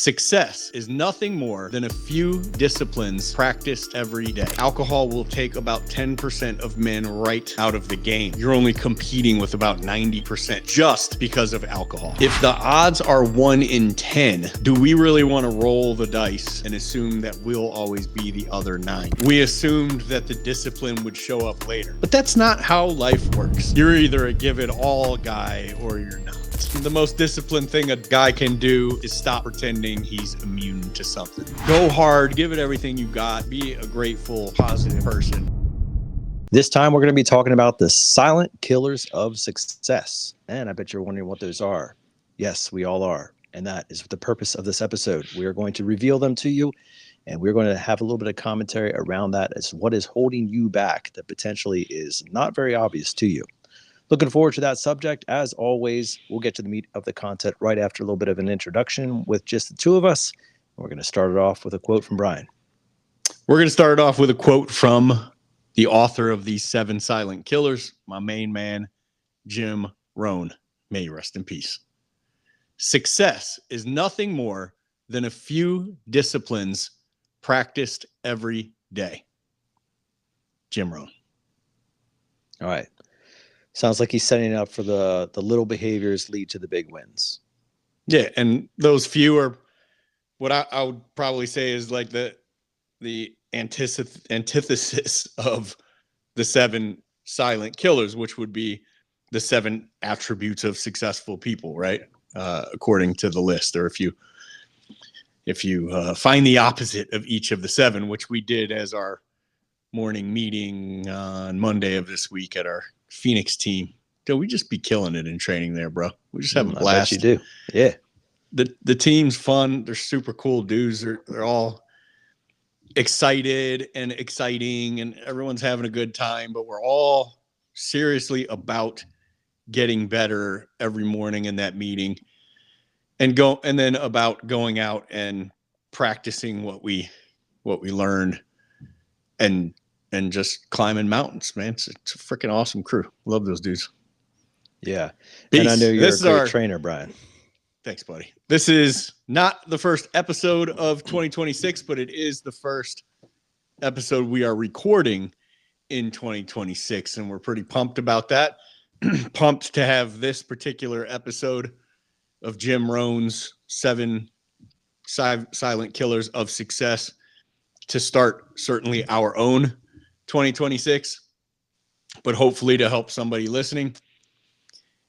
Success is nothing more than a few disciplines practiced every day. Alcohol will take about 10% of men right out of the game. You're only competing with about 90% just because of alcohol. If the odds are 1 in 10, do we really want to roll the dice and assume that we'll always be the other 9? We assumed that the discipline would show up later, but that's not how life works. You're either a give it all guy or you're not. The most disciplined thing a guy can do is stop pretending he's immune to something. Go hard, give it everything you got, be a grateful, positive person. This time we're going to be talking about the silent killers of success. And I bet you're wondering what those are. Yes, we all are. And that is the purpose of this episode. We are going to reveal them to you, and we're going to have a little bit of commentary around that as what is holding you back that potentially is not very obvious to you. Looking forward to that subject. As always, we'll get to the meat of the content right after a little bit of an introduction with just the two of us. We're going to start it off with a quote from Brian. We're going to start it off with a quote from the author of these 7 silent killers, my main man, Jim Rohn. May you rest in peace. Success is nothing more than a few disciplines practiced every day. Jim Rohn. All right. Sounds like he's setting up for the little behaviors lead to the big wins. Yeah, and those few are what I would probably say is like the antithesis of the 7 silent killers, which would be the 7 attributes of successful people, right? According to the list, or if you find the opposite of each of the 7, which we did as our morning meeting on Monday of this week at our Phoenix team. Dude, we just be killing it in training there, bro. We just have a blast. I bet you do. Yeah. The team's fun. They're super cool dudes. They're all excited and exciting, and everyone's having a good time, but we're all seriously about getting better every morning in that meeting, and then about going out and practicing what we learned and just climbing mountains, man. It's a freaking awesome crew. Love those dudes. Yeah. Peace. And I know you're a great trainer, Brian. Thanks, buddy. This is not the first episode of 2026, but it is the first episode we are recording in 2026, and we're pretty pumped about that. Pumped to have this particular episode of Jim Rohn's 7 silent killers of success to start certainly our own 2026, but hopefully to help somebody listening.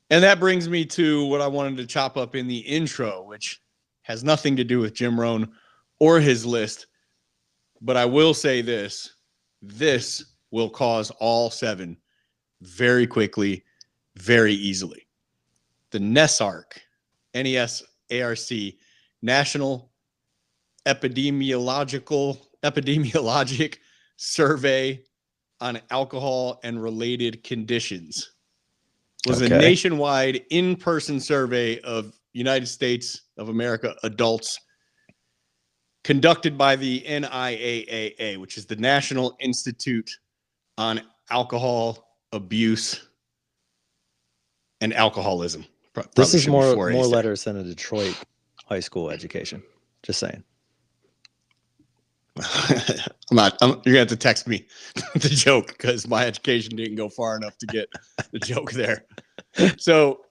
And that brings me to what I wanted to chop up in the intro, which has nothing to do with Jim Rohn or his list. But I will say this will cause all 7 very quickly, very easily. The NESARC, N-E-S-A-R-C, National Epidemiologic Survey on Alcohol and Related Conditions was a nationwide in-person survey of United States of America adults conducted by the NIAAA, which is the National Institute on Alcohol Abuse and Alcoholism. This is more letters than a Detroit high school education. Just saying. You're gonna have to text me the joke because my education didn't go far enough to get the joke there. So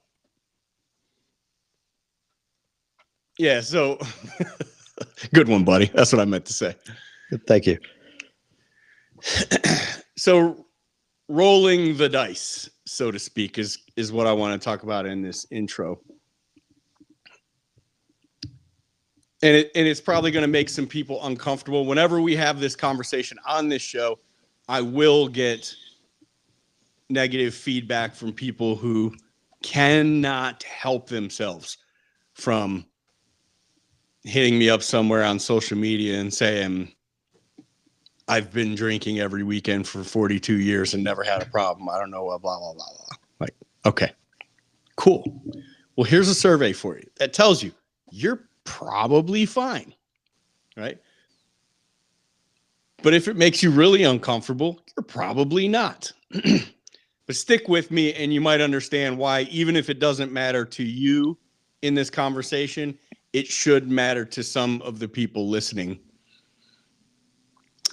good one, buddy. That's what I meant to say. Thank you. So rolling the dice, so to speak, is what I want to talk about in this intro. And it's probably going to make some people uncomfortable. Whenever we have this conversation on this show, I will get negative feedback from people who cannot help themselves from hitting me up somewhere on social media and saying, I've been drinking every weekend for 42 years and never had a problem. I don't know, blah, blah, blah, blah. Like, okay, cool. Well, here's a survey for you that tells you you're probably fine, right? But if it makes you really uncomfortable, you're probably not. But stick with me and you might understand why, even if it doesn't matter to you in this conversation, it should matter to some of the people listening,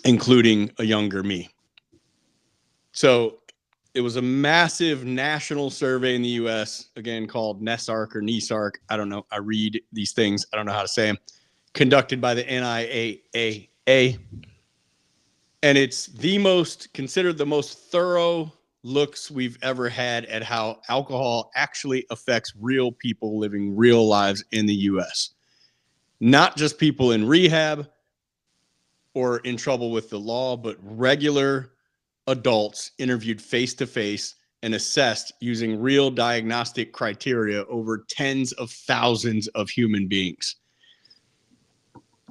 including a younger me. So it was a massive national survey in the US, again, called NESARC or NESARC. I don't know. I read these things. I don't know how to say them. Conducted by the NIAAA. And it's considered the most thorough looks we've ever had at how alcohol actually affects real people living real lives in the US. Not just people in rehab or in trouble with the law, but regular adults interviewed face to face and assessed using real diagnostic criteria over tens of thousands of human beings.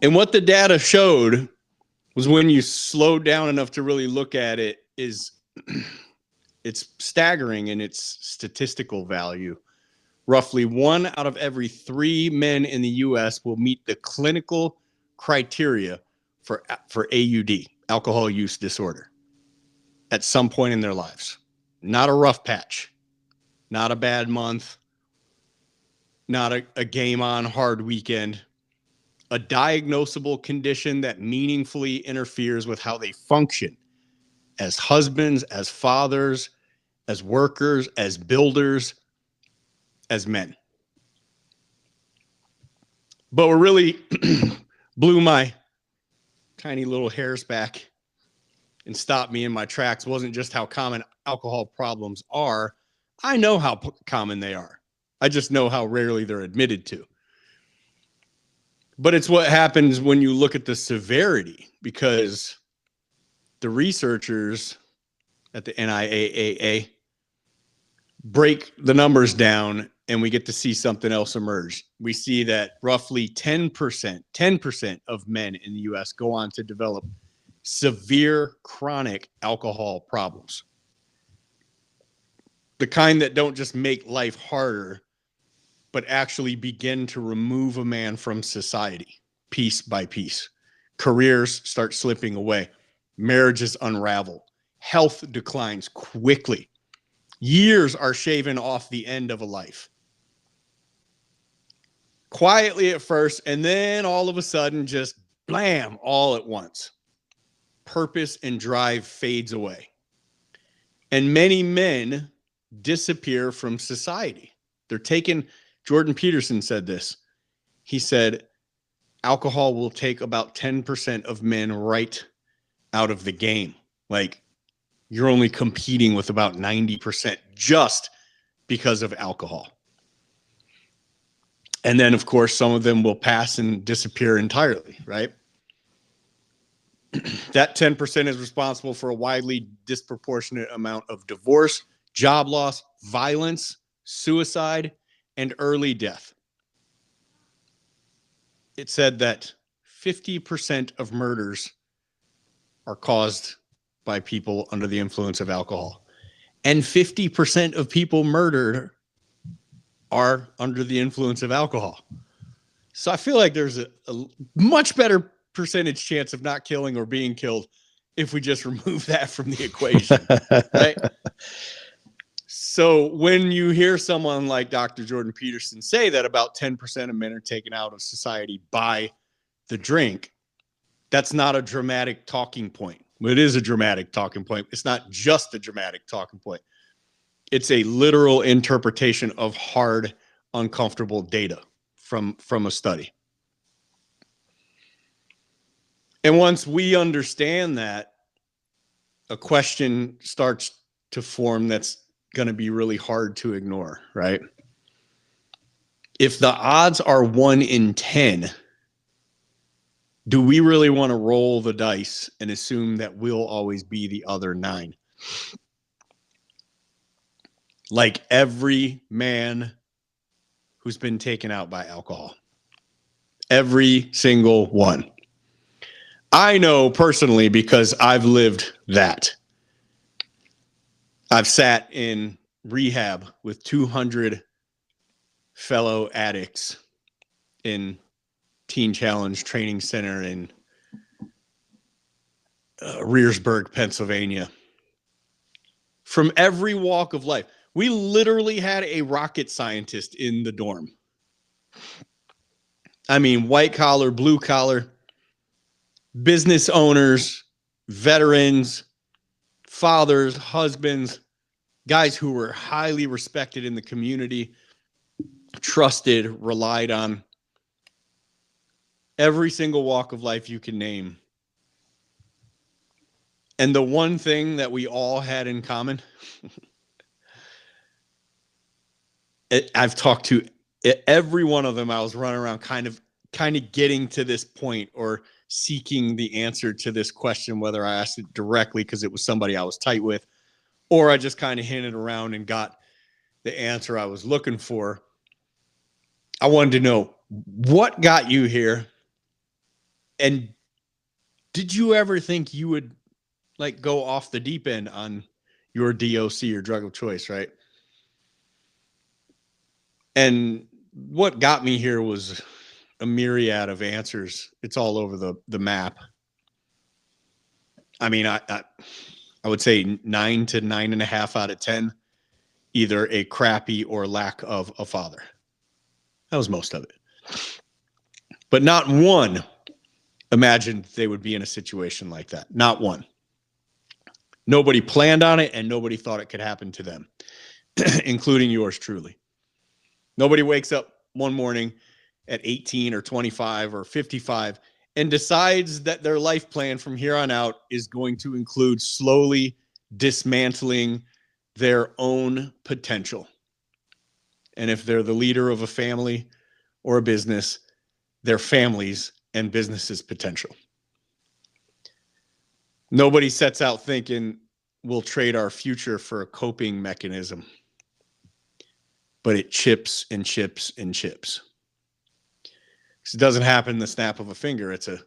And what the data showed was, when you slowed down enough to really look at it, is it's staggering in its statistical value. Roughly 1 out of every 3 men in the US will meet the clinical criteria for AUD, alcohol use disorder, at some point in their lives. Not a rough patch, not a bad month, not a game on hard weekend, a diagnosable condition that meaningfully interferes with how they function as husbands, as fathers, as workers, as builders, as men. But what really blew my tiny little hairs back and stopped me in my tracks wasn't just how common alcohol problems are. I know how common they are. I just know how rarely they're admitted to. But it's what happens when you look at the severity, because the researchers at the NIAAA break the numbers down, and we get to see something else emerge. We see that roughly 10% of men in the US go on to develop severe chronic alcohol problems. The kind that don't just make life harder, but actually begin to remove a man from society piece by piece. Careers start slipping away. Marriages unravel. Health declines quickly. Years are shaven off the end of a life. Quietly at first, and then all of a sudden, just blam, all at once. Purpose and drive fades away. And many men disappear from society. They're taken. Jordan Peterson said this. He said, alcohol will take about 10% of men right out of the game. Like, you're only competing with about 90% just because of alcohol. And then, of course, some of them will pass and disappear entirely, right? That 10% is responsible for a widely disproportionate amount of divorce, job loss, violence, suicide, and early death. It said that 50% of murders are caused by people under the influence of alcohol. And 50% of people murdered are under the influence of alcohol. So I feel like there's a much better percentage chance of not killing or being killed if we just remove that from the equation, right? So when you hear someone like Dr. Jordan Peterson say that about 10% of men are taken out of society by the drink, that's not a dramatic talking point. It is a dramatic talking point. It's not just a dramatic talking point. It's a literal interpretation of hard, uncomfortable data from a study. And once we understand that, a question starts to form that's going to be really hard to ignore, right? If the odds are 1 in 10, do we really want to roll the dice and assume that we'll always be the other 9? Like every man who's been taken out by alcohol. Every single one. I know personally because I've lived that. I've sat in rehab with 200 fellow addicts in Teen Challenge Training Center in Rearsburg, Pennsylvania. From every walk of life. We literally had a rocket scientist in the dorm. I mean, white collar, blue collar, business owners, veterans, fathers, husbands, guys who were highly respected in the community, trusted, relied on. Every single walk of life you can name. And the one thing that we all had in common, I've talked to every one of them. I was running around kind of getting to this point or seeking the answer to this question, whether I asked it directly because it was somebody I was tight with, or I just kind of hinted around and got the answer I was looking for. I wanted to know what got you here, and did you ever think you would like go off the deep end on your DOC, your drug of choice, right? And what got me here was a myriad of answers. It's all over the map. I mean, I would say 9 to 9.5 out of 10, either a crappy or lack of a father. That was most of it. But not one imagined they would be in a situation like that. Not one. Nobody planned on it, and nobody thought it could happen to them, including yours truly. Nobody wakes up one morning at 18 or 25 or 55 and decides that their life plan from here on out is going to include slowly dismantling their own potential. And if they're the leader of a family or a business, their families and businesses' potential. Nobody sets out thinking we'll trade our future for a coping mechanism, but it chips and chips and chips. It doesn't happen in the snap of a finger. It's a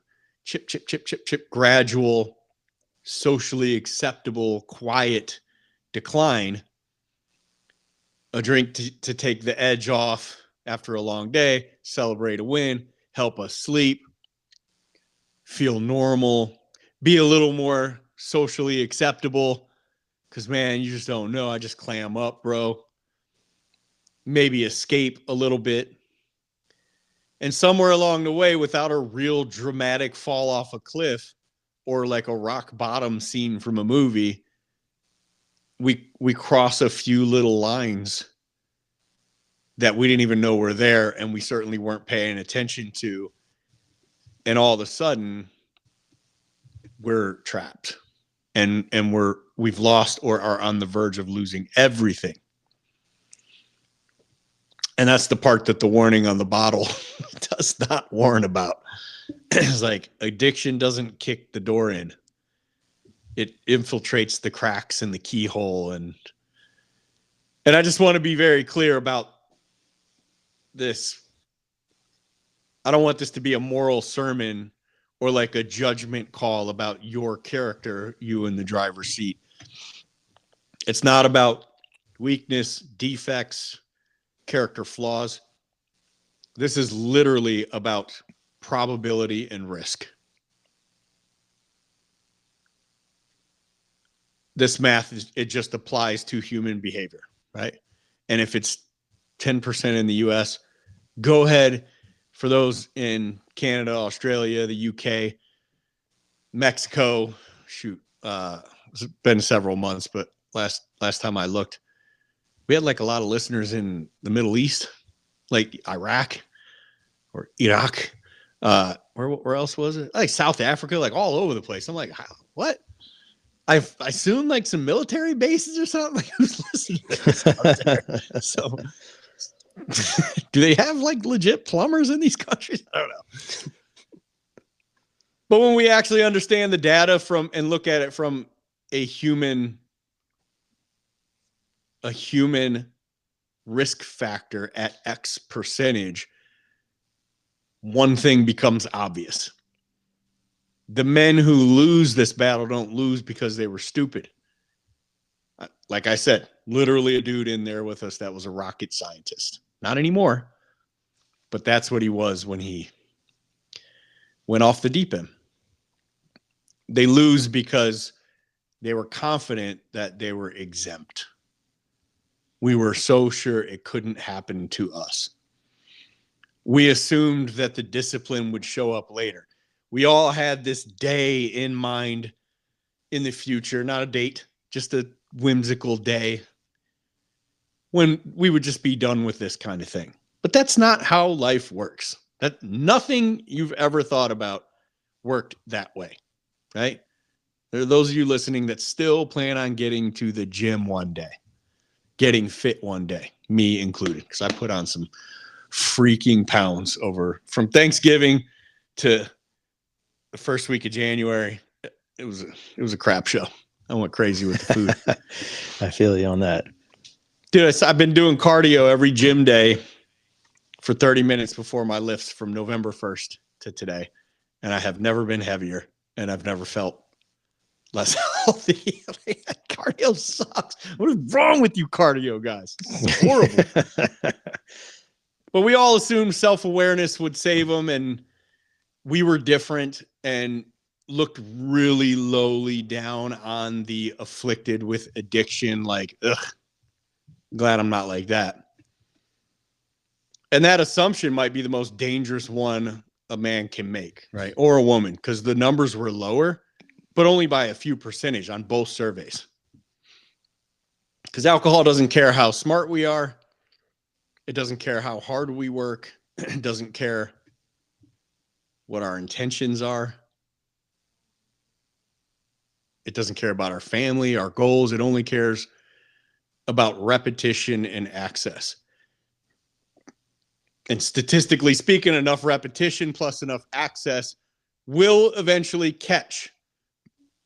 chip, chip, chip, chip, chip, gradual, socially acceptable, quiet decline. A drink to take the edge off after a long day, celebrate a win, help us sleep, feel normal, be a little more socially acceptable. Because, man, you just don't know. I just clam up, bro. Maybe escape a little bit. And somewhere along the way, without a real dramatic fall off a cliff or like a rock bottom scene from a movie, we cross a few little lines that we didn't even know were there, and we certainly weren't paying attention to. And all of a sudden, we're trapped, and we've lost or are on the verge of losing everything. And that's the part that the warning on the bottle does not warn about. It's like addiction doesn't kick the door in. It infiltrates the cracks in the keyhole. And I just want to be very clear about this. I don't want this to be a moral sermon or like a judgment call about your character, you in the driver's seat. It's not about weakness, defects, character flaws. This is literally about probability and risk. This math, it just applies to human behavior, right? And if it's 10% in the US, go ahead for those in Canada, Australia, the UK, Mexico, it's been several months, but last time I looked, we had like a lot of listeners in the Middle East, like Iraq or Iraq. Where else was it? Like South Africa, like all over the place. I'm like, what? I assume like some military bases or something. Like, who's listening to this out there? So, do they have like legit plumbers in these countries? I don't know. But when we actually understand the data and look at it from a human risk factor at X percentage, one thing becomes obvious. The men who lose this battle don't lose because they were stupid. Like I said, literally a dude in there with us that was a rocket scientist. Not anymore, but that's what he was when he went off the deep end. They lose because they were confident that they were exempt. We were so sure it couldn't happen to us. we assumed that the discipline would show up later. We all had this day in mind in the future, not a date, just a whimsical day when we would just be done with this kind of thing. But that's not how life works. That nothing you've ever thought about worked that way, right? There are those of you listening that still plan on getting to the gym one day, getting fit one day, me included, because I put on some freaking pounds over from Thanksgiving to the first week of January. It was a crap show. I went crazy with the food. I feel you on that. Dude, I've been doing cardio every gym day for 30 minutes before my lifts from November 1st to today. And I have never been heavier, and I've never felt less healthy. Cardio sucks. What is wrong with you cardio guys? It's horrible. But we all assumed self-awareness would save them, and we were different and looked really lowly down on the afflicted with addiction. Like, ugh, glad I'm not like that. And that assumption might be the most dangerous one a man can make, right? Or a woman, because the numbers were lower, but only by a few percentage on both surveys. Because alcohol doesn't care how smart we are. It doesn't care how hard we work. It doesn't care what our intentions are. It doesn't care about our family, our goals. It only cares about repetition and access. And statistically speaking, enough repetition plus enough access will eventually catch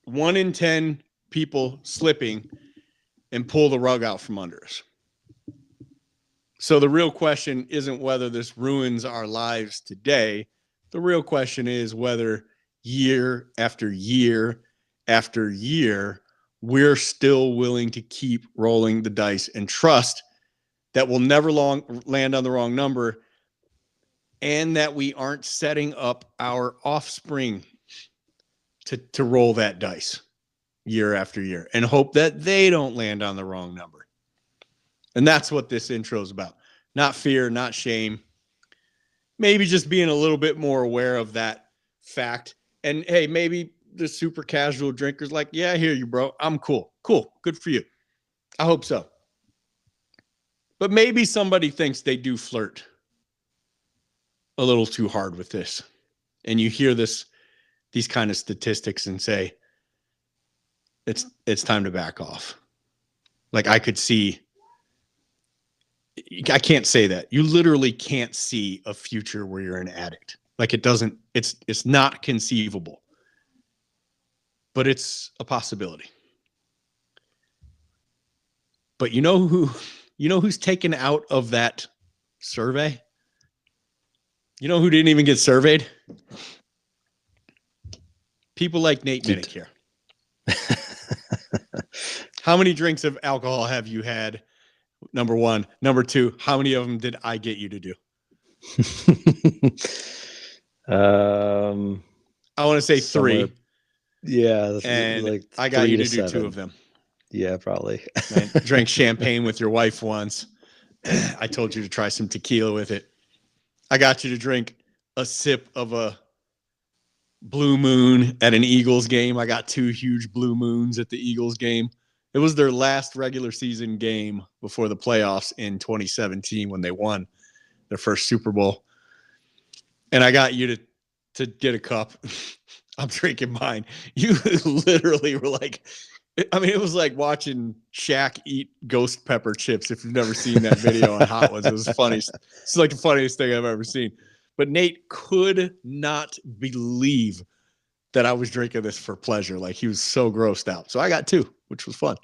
1 in 10 people slipping and pull the rug out from under us. So the real question isn't whether this ruins our lives today. The real question is whether year after year after year, we're still willing to keep rolling the dice and trust that we'll never land on the wrong number, and that we aren't setting up our offspring to roll that dice year after year and hope that they don't land on the wrong number. And that's what this intro is about. Not fear, not shame. Maybe just being a little bit more aware of that fact. And hey, maybe the super casual drinker's like, yeah, I hear you, bro. I'm cool. Cool. Good for you. I hope so. But maybe somebody thinks they do flirt a little too hard with this. And you hear these kind of statistics and say, it's time to back off. Like I could see, I can't say that. You literally can't see a future where you're an addict. Like it's not conceivable, but it's a possibility. But you know who's taken out of that survey? You know who didn't even get surveyed? People like Nate Minnick here. How many drinks of alcohol have you had? Number one. Number two, how many of them did I get you to do? I want to say somewhere, 3. Yeah. And like I got you to do 7. 2 of them. Yeah, probably. I drank champagne with your wife once. I told you to try some tequila with it. I got you to drink a sip of a Blue Moon at an Eagles game. I got 2 huge Blue Moons at the Eagles game. It was their last regular season game before the playoffs in 2017 when they won their first Super Bowl. And I got you to get a cup. I'm drinking mine. You literally were like, I mean, it was like watching Shaq eat ghost pepper chips. If you've never seen that video on Hot Ones, it was funny. It's like the funniest thing I've ever seen. But Nate could not believe that I was drinking this for pleasure. Like he was so grossed out. So I got 2, which was fun.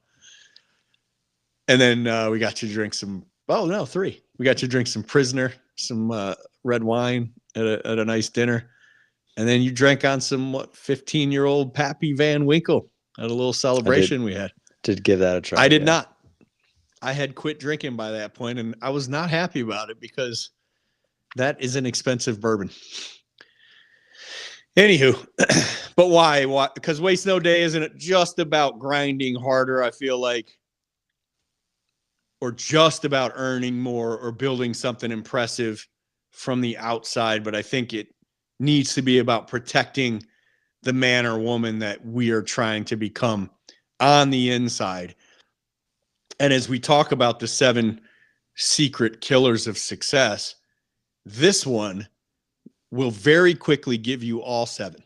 And then we got you to drink some, 3. We got you to drink some Prisoner, some red wine at a nice dinner. And then you drank on some 15-year-old Pappy Van Winkle at a little celebration we had. Did give that a try. I did not. I had quit drinking by that point, and I was not happy about it because that is an expensive bourbon. Anywho, but why? Why? Because Waste No Day isn't just about grinding harder, I feel like, or just about earning more or building something impressive. from the outside, but I think it needs to be about protecting the man or woman that we are trying to become on the inside. And as we talk about the 7 secret killers of success, this one will very quickly give you all 7.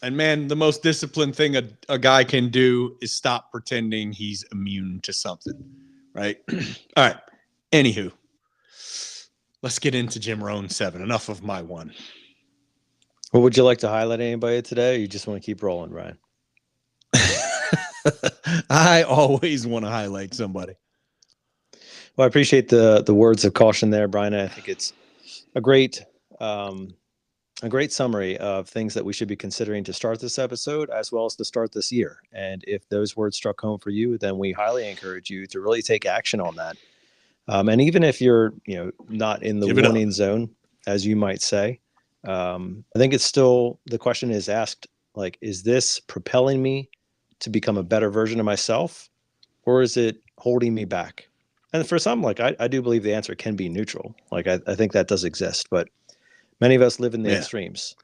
And man, the most disciplined thing a guy can do is stop pretending he's immune to something, right? All right. Anywho, let's get into Jim Rohn's 7. Enough of my 1. Well, would you like to highlight anybody today, or you just want to keep rolling, Ryan? I always want to highlight somebody. Well, I appreciate the words of caution there, Brian. I think it's a great summary of things that we should be considering to start this episode, as well as to start this year. And if those words struck home for you, then we highly encourage you to really take action on that. And even if you're, not in the warning zone, as you might say, I think it's still, the question is asked, like, is this propelling me to become a better version of myself, or is it holding me back? And for some, like, I do believe the answer can be neutral. Like, I think that does exist, but many of us live in the extremes.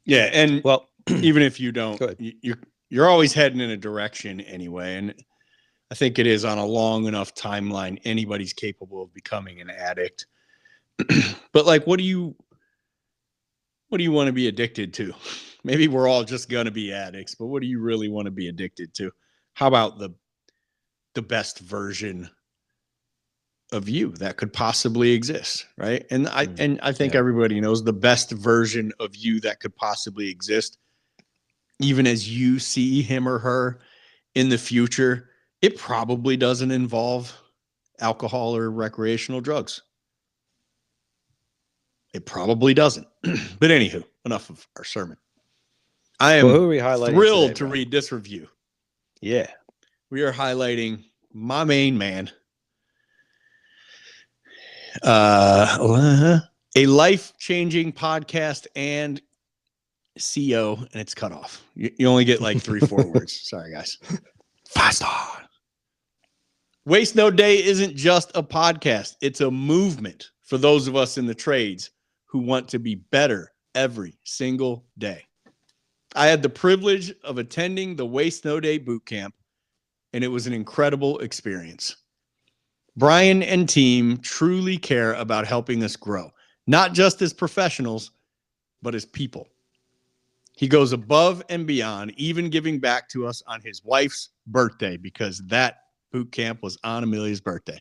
Yeah. And well, even if you don't, you're always heading in a direction anyway. And I think it is on a long enough timeline, anybody's capable of becoming an addict. But like, what do you want to be addicted to? Maybe we're all just going to be addicts, but what do you really want to be addicted to? How about the best version of you that could possibly exist, right? And I think everybody knows the best version of you that could possibly exist, even as you see him or her in the future, it probably doesn't involve alcohol or recreational drugs. It probably doesn't. But anywho, enough of our sermon. I am thrilled to read this review. Yeah. We are highlighting my main man, a life-changing podcast and CEO, and it's cut off. You only get like 3-4 words. Sorry, guys. Faster. Waste No Day isn't just a podcast. It's a movement for those of us in the trades who want to be better every single day. I had the privilege of attending the Waste No Day boot camp, and it was an incredible experience. Brian and team truly care about helping us grow, not just as professionals, but as people. He goes above and beyond, even giving back to us on his wife's birthday, because that boot camp was on Amelia's birthday.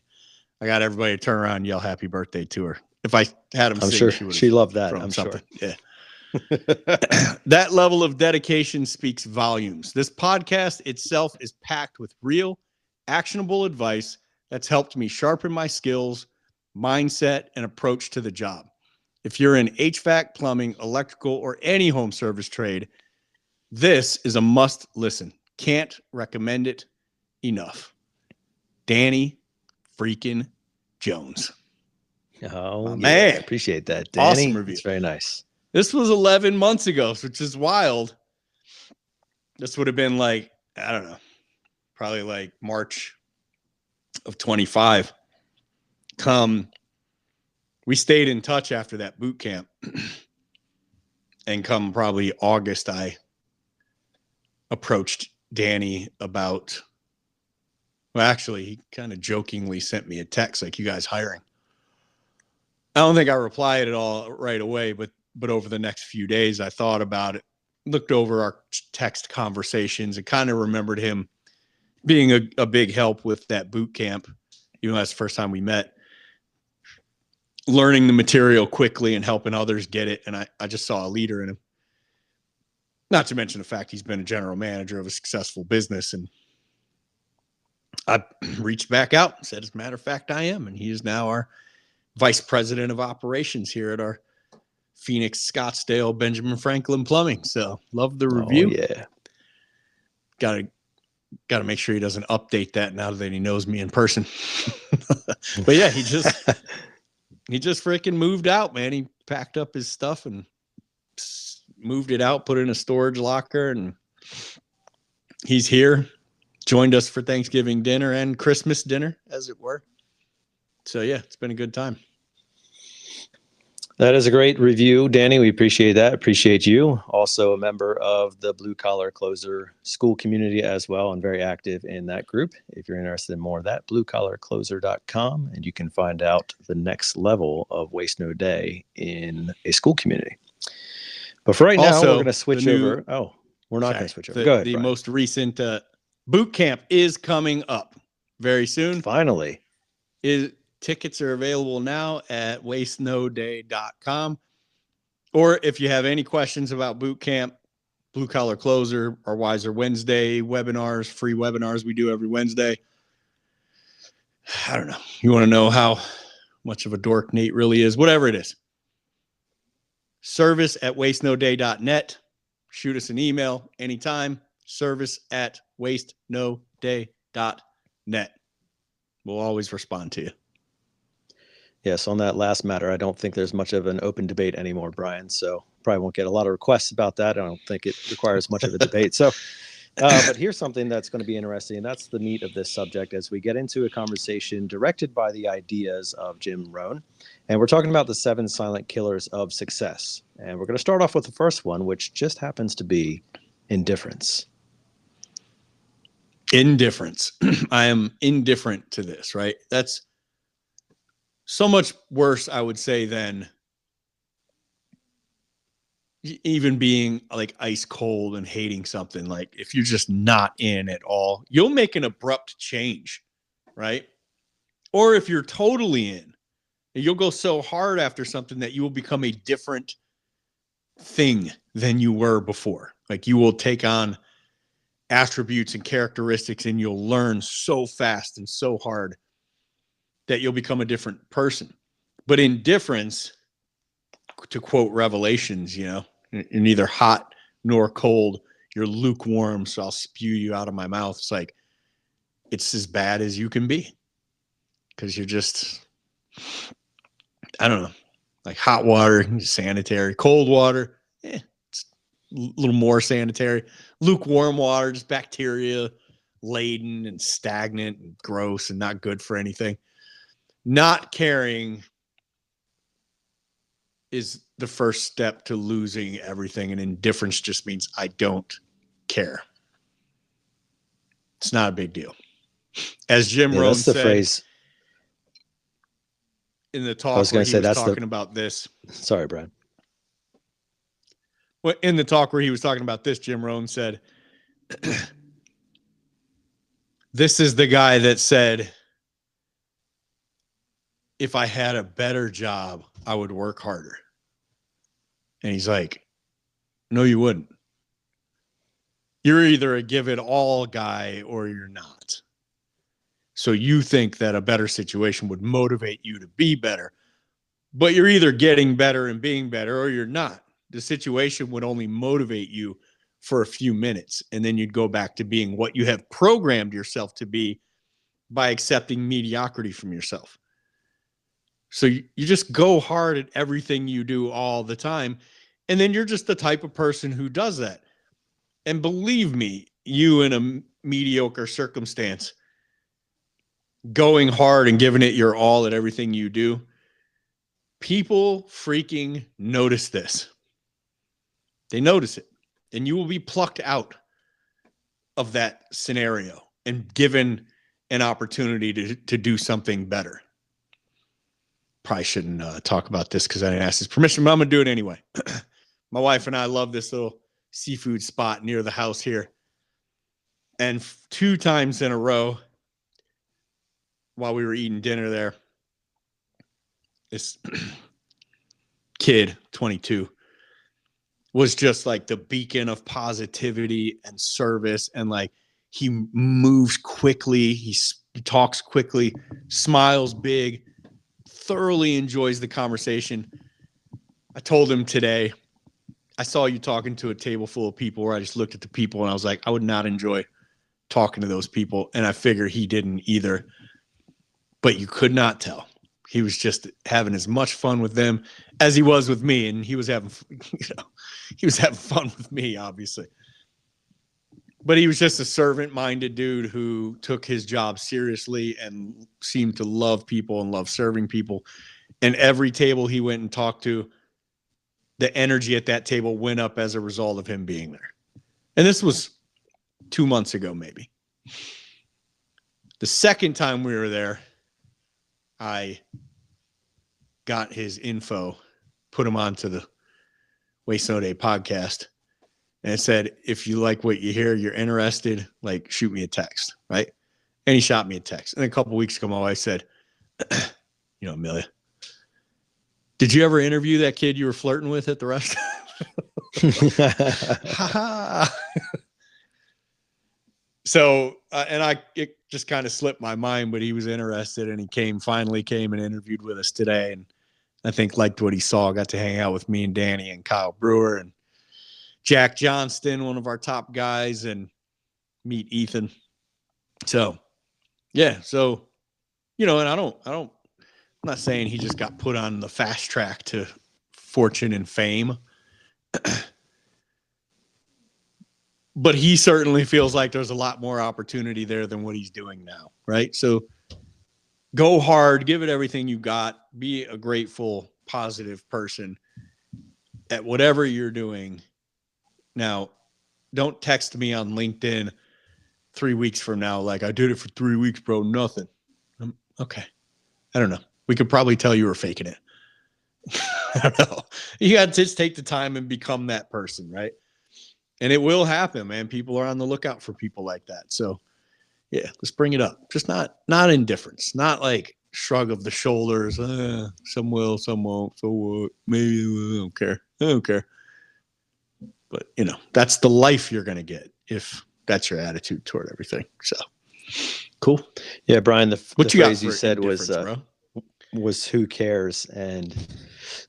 I got everybody to turn around and yell happy birthday to her. If I had him sing, sure she loved that. I'm something. Sure. Yeah. That level of dedication speaks volumes. This podcast itself is packed with real, actionable advice that's helped me sharpen my skills, mindset, and approach to the job. If you're in HVAC, plumbing, electrical, or any home service trade, this is a must listen. Can't recommend it enough. Danny freaking Jones. Oh, man. I appreciate that, Danny. Awesome review. It's very nice. This was 11 months ago, which is wild. This would have been like, I don't know, probably like March of 25. We stayed in touch after that boot camp. And come probably August, I approached Danny about, well, actually, he kind of jokingly sent me a text like, you guys hiring? I don't think I replied at all right away, but over the next few days, I thought about it, looked over our text conversations, and kind of remembered him being a big help with that boot camp, even though that's the first time we met, learning the material quickly and helping others get it. And I just saw a leader in him, not to mention the fact he's been a general manager of a successful business. And I reached back out and said, as a matter of fact, I am. And he is now our vice president of operations here at our Phoenix, Scottsdale, Benjamin Franklin Plumbing. So love the review. Oh, yeah. Got to make sure he doesn't update that now that he knows me in person. But yeah, he just freaking moved out, man. He packed up his stuff and moved it out, put it in a storage locker, and he's here. joined us for Thanksgiving dinner and Christmas dinner, as it were. So, yeah, it's been a good time. That is a great review, Danny. We appreciate that. Appreciate you. Also a member of the Blue Collar Closer school community as well, and very active in that group. If you're interested in more of that, bluecollarcloser.com, and you can find out the next level of Waste No Day in a school community. But for right now, we're going to switch over. Oh, we're not going to switch over. Go ahead, The Brian. most recent boot camp is coming up very soon. Finally. Tickets are available now at wastenoday.com. Or if you have any questions about boot camp, Blue Collar Closer, our Wiser Wednesday webinars, free webinars we do every Wednesday. I don't know. You want to know how much of a dork Nate really is? Whatever it is. Service at wastenoday.net. Shoot us an email anytime. Service at wastenoday.net. We'll always respond to you. Yes, on that last matter, I don't think there's much of an open debate anymore, Brian. So probably won't get a lot of requests about that. I don't think it requires much of a debate. So, but here's something that's going to be interesting, and that's the meat of this subject as we get into a conversation directed by the ideas of Jim Rohn. And we're talking about the 7 silent killers of success. And we're going to start off with the first one, which just happens to be indifference. Indifference. I am indifferent to this, right? That's so much worse, I would say, than even being like ice cold and hating something. Like if you're just not in at all, you'll make an abrupt change, right? Or if you're totally in, you'll go so hard after something that you will become a different thing than you were before. Like you will take on attributes and characteristics and you'll learn so fast and so hard that you'll become a different person. But indifference, to quote Revelations, you know, you're neither hot nor cold. You're lukewarm, so I'll spew you out of my mouth. It's like, it's as bad as you can be. Because you're just, I don't know, like hot water, sanitary, cold water, it's a little more sanitary. Lukewarm water, just bacteria laden and stagnant and gross and not good for anything. Not caring is the first step to losing everything, and indifference just means I don't care. It's not a big deal. As Jim Rohn said, phrase in the talk where he was talking about this. Sorry, Brian. Well, in the talk where he was talking about this, Jim Rohn said, this is the guy that said, if I had a better job, I would work harder. And he's like, no, you wouldn't. You're either a give it all guy or you're not. So you think that a better situation would motivate you to be better, but you're either getting better and being better or you're not. The situation would only motivate you for a few minutes, and then you'd go back to being what you have programmed yourself to be by accepting mediocrity from yourself. So you just go hard at everything you do all the time, and then you're just the type of person who does that. And believe me, you in a mediocre circumstance, going hard and giving it your all at everything you do, people freaking notice this. They notice it. And you will be plucked out of that scenario and given an opportunity to do something better. Probably shouldn't talk about this because I didn't ask his permission, but I'm going to do it anyway. My wife and I love this little seafood spot near the house here. And 2 times in a row, while we were eating dinner there, this kid, 22, was just like the beacon of positivity and service. And like, he moves quickly. He talks quickly, smiles big, thoroughly enjoys the conversation. I told him today, I saw you talking to a table full of people where I just looked at the people and I was like, I would not enjoy talking to those people. And I figure he didn't either, but you could not tell. He was just having as much fun with them as he was with me. And he was having, he was having fun with me, obviously. But he was just a servant-minded dude who took his job seriously and seemed to love people and love serving people. And every table he went and talked to, the energy at that table went up as a result of him being there. And this was 2 months ago, maybe. The second time we were there, I got his info, put him onto the Waste No Day podcast. And it said, if you like what you hear, you're interested, like, shoot me a text, right? And he shot me a text. And a couple of weeks ago, my wife said, Amelia, did you ever interview that kid you were flirting with at the restaurant? So, it just kind of slipped my mind, but he was interested, and he finally came and interviewed with us today. And I think liked what he saw, got to hang out with me and Danny and Kyle Brewer and Jack Johnston, one of our top guys, and meet Ethan. So, yeah. So, and I'm not saying he just got put on the fast track to fortune and fame, but he certainly feels like there's a lot more opportunity there than what he's doing now. Right. So go hard, give it everything you got, be a grateful, positive person at whatever you're doing. Now, don't text me on LinkedIn 3 weeks from now like, I did it for 3 weeks, bro, nothing. Okay. I don't know. We could probably tell you were faking it. I don't know. You got to just take the time and become that person, right? And it will happen, man. People are on the lookout for people like that. So, yeah, let's bring it up. Just not indifference, not like shrug of the shoulders. Some will, some won't. So what? Maybe I don't care. I don't care. But, that's the life you're going to get if that's your attitude toward everything. So, cool. Yeah, Brian, the phrase you said was who cares? And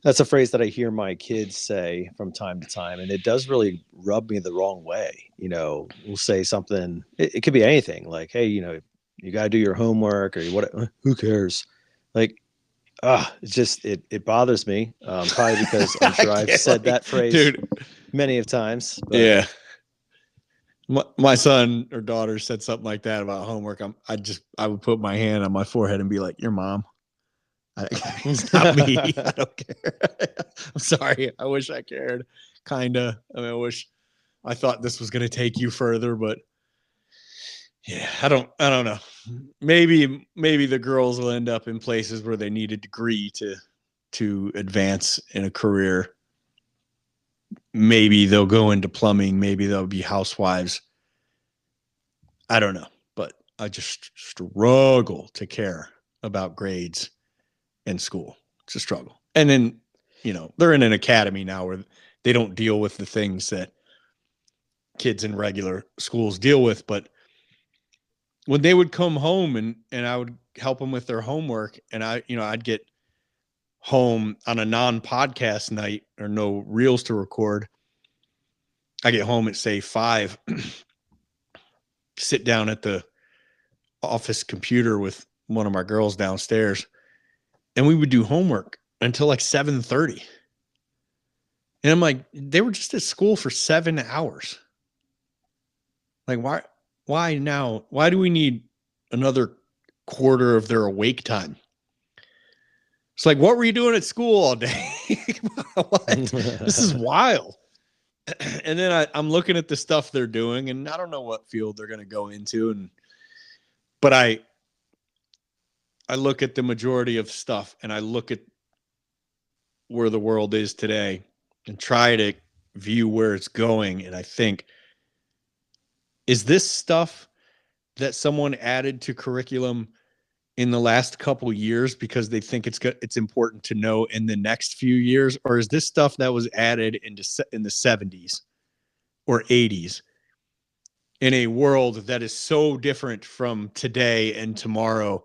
that's a phrase that I hear my kids say from time to time. And it does really rub me the wrong way. We'll say something, it could be anything like, hey, you got to do your homework or what, who cares? Like, it bothers me. Probably because I'm sure I've said that phrase many of times. But. Yeah. My son or daughter said something like that about homework. I would put my hand on my forehead and be like, your mom. It's not me. I don't care. I'm sorry. I wish I cared. Kinda. I thought this was going to take you further, but yeah, I don't know. Maybe the girls will end up in places where they need a degree to advance in a career. Maybe they'll go into plumbing. Maybe they'll be housewives. I don't know, but I just struggle to care about grades in school. It's a struggle. And then, they're in an academy now where they don't deal with the things that kids in regular schools deal with. But when they would come home and I would help them with their homework, and I'd get home on a non-podcast night or no reels to record. I get home at say 5, sit down at the office computer with one of my girls downstairs, and we would do homework until like 7:30. And I'm like, they were just at school for 7 hours. Like, why now? Why do we need another quarter of their awake time? It's like, what were you doing at school all day? What? This is wild. And then I'm looking at the stuff they're doing, and I don't know what field they're going to go into. But I look at the majority of stuff, and I look at where the world is today and try to view where it's going. And I think, is this stuff that someone added to curriculum in the last couple of years because they think it's important to know in the next few years? Or is this stuff that was added in the 70s or 80s in a world that is so different from today and tomorrow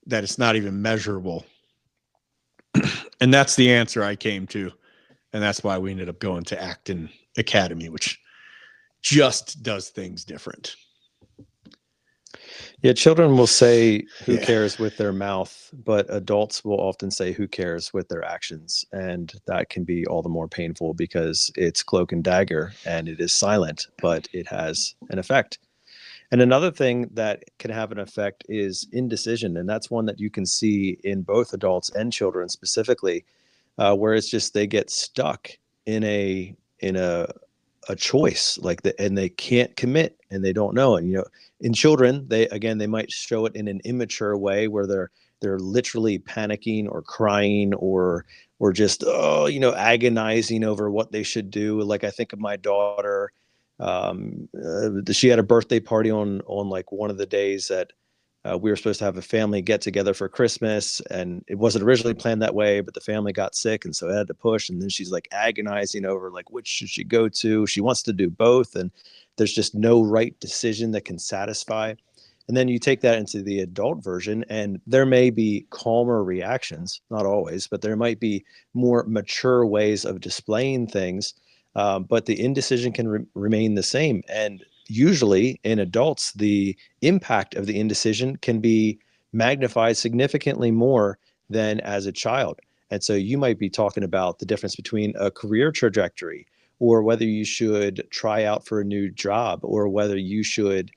that it's not even measurable? And that's the answer I came to. And that's why we ended up going to Acton Academy, which just does things different. Yeah, children will say who Yeah. cares with their mouth, but adults will often say who cares with their actions. And that can be all the more painful because it's cloak and dagger and it is silent, but it has an effect. And another thing that can have an effect is indecision. And that's one that you can see in both adults and children specifically, where it's just they get stuck in a choice like that, and they can't commit and they don't know. And in children, they might show it in an immature way where they're literally panicking or crying or just agonizing over what they should do. Like I think of my daughter. She had a birthday party on like one of the days that we were supposed to have a family get together for Christmas, and it wasn't originally planned that way, but the family got sick, and so it had to push. And then she's like agonizing over like which should she go to. She wants to do both, and there's just no right decision that can satisfy. And then you take that into the adult version, and there may be calmer reactions, not always, but there might be more mature ways of displaying things. But the indecision can remain the same. And usually in adults, the impact of the indecision can be magnified significantly more than as a child. And so you might be talking about the difference between a career trajectory, or whether you should try out for a new job, or whether you should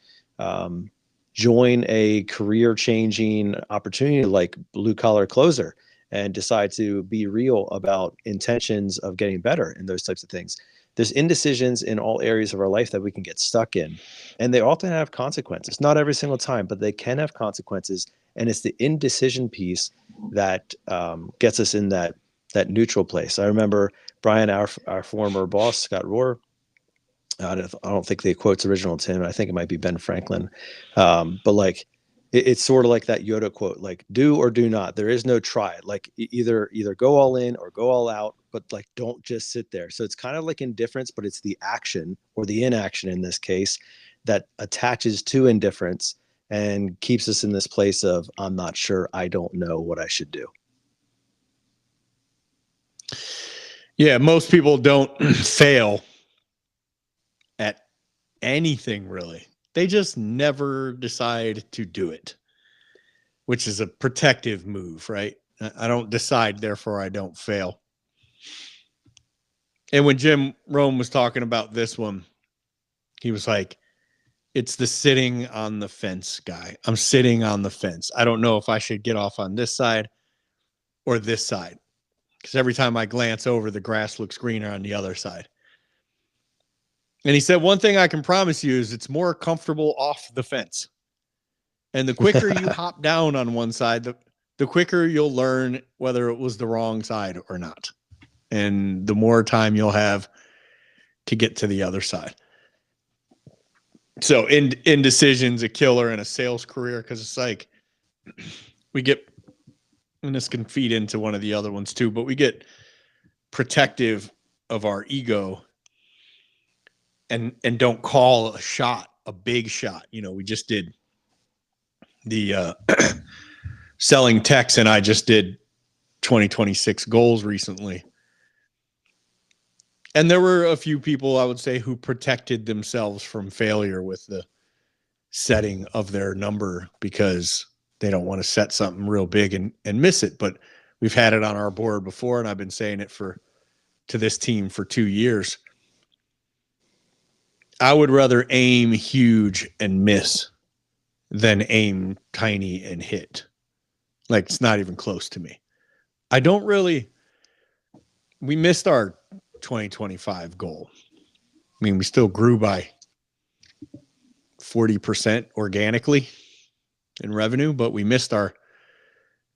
join a career changing opportunity like blue collar closer and decide to be real about intentions of getting better and those types of things. There's indecisions in all areas of our life that we can get stuck in, and they often have consequences. Not every single time, but they can have consequences. And it's the indecision piece that gets us in that neutral place. I remember Brian, our former boss, Scott Rohr. I don't think the quote's original to him. I think it might be Ben Franklin. But like, it's sort of like that Yoda quote, like do or do not. There is no try. Like either go all in or go all out, but like don't just sit there. So it's kind of like indifference, but it's the action or the inaction in this case that attaches to indifference and keeps us in this place of I'm not sure, I don't know what I should do. Yeah, most people don't fail at anything really. They just never decide to do it, which is a protective move, right? I don't decide, therefore I don't fail. And when Jim Rohn was talking about this one, he was like, it's the sitting on the fence guy. I'm sitting on the fence. I don't know if I should get off on this side or this side, because every time I glance over, the grass looks greener on the other side. And he said, one thing I can promise you is it's more comfortable off the fence. And the quicker you hop down on one side, the quicker you'll learn whether it was the wrong side or not. And the more time you'll have to get to the other side. So indecision's a killer in a sales career, because it's like we get, and this can feed into one of the other ones too, but we get protective of our ego and don't call a shot, a big shot. We just did the selling techs, and I just did 2026 goals recently. And there were a few people, I would say, who protected themselves from failure with the setting of their number because they don't want to set something real big and miss it. But we've had it on our board before, and I've been saying it to this team for 2 years. I would rather aim huge and miss than aim tiny and hit. Like, it's not even close to me. We missed our 2025 goal. I mean, we still grew by 40% organically in revenue, but we missed our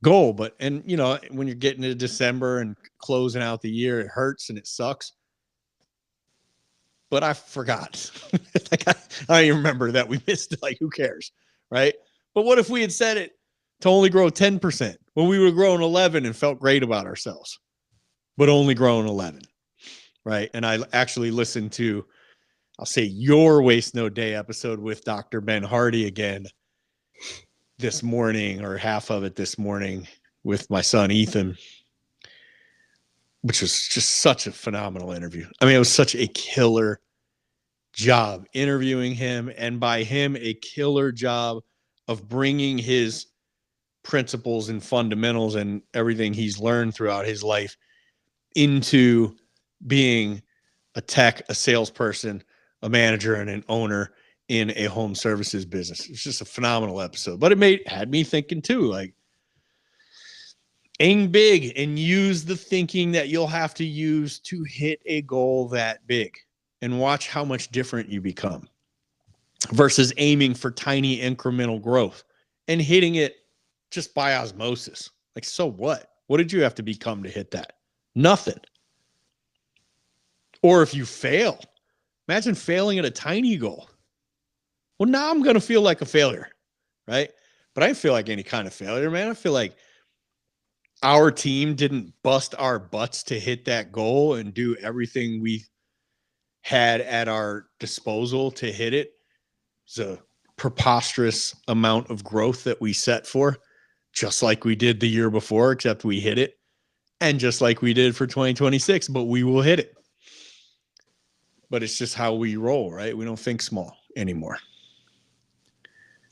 goal. And when you're getting to December and closing out the year, it hurts and it sucks. But I forgot. Like I remember that we missed. Like, who cares, right? But what if we had said it to only grow 10% when we were growing 11 and felt great about ourselves, but only growing 11, right? And I actually listened to, I'll say, your Waste No Day episode with Dr. Ben Hardy again this morning, or half of it this morning, with my son Ethan, which was just such a phenomenal interview. I mean, it was such a killer job interviewing him, and by him, a killer job of bringing his principles and fundamentals and everything he's learned throughout his life into being a tech, a salesperson, a manager, and an owner in a home services business. It's just a phenomenal episode, but it had me thinking too, like, aim big and use the thinking that you'll have to use to hit a goal that big, and watch how much different you become versus aiming for tiny incremental growth and hitting it just by osmosis. Like, so what? What did you have to become to hit that? Nothing. Or if you fail, imagine failing at a tiny goal. Well, now I'm going to feel like a failure, right? But I didn't feel like any kind of failure, man. I feel like our team didn't bust our butts to hit that goal and do everything we had at our disposal to hit it. It's a preposterous amount of growth that we set for, just like we did the year before, except we hit it. And just like we did for 2026, but we will hit it. But it's just how we roll, right? We don't think small anymore.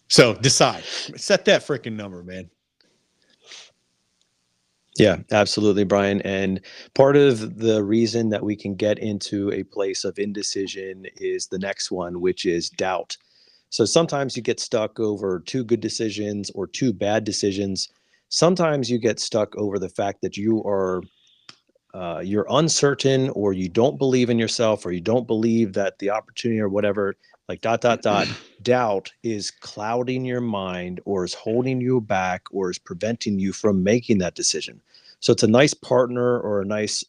So decide. Set that freaking number, man. Yeah, absolutely, Brian. And part of the reason that we can get into a place of indecision is the next one, which is doubt. So sometimes you get stuck over two good decisions or two bad decisions. Sometimes you get stuck over the fact that you're uncertain, or you don't believe in yourself, or you don't believe that the opportunity or whatever, like ... doubt is clouding your mind, or is holding you back, or is preventing you from making that decision. So it's a nice partner, or a nice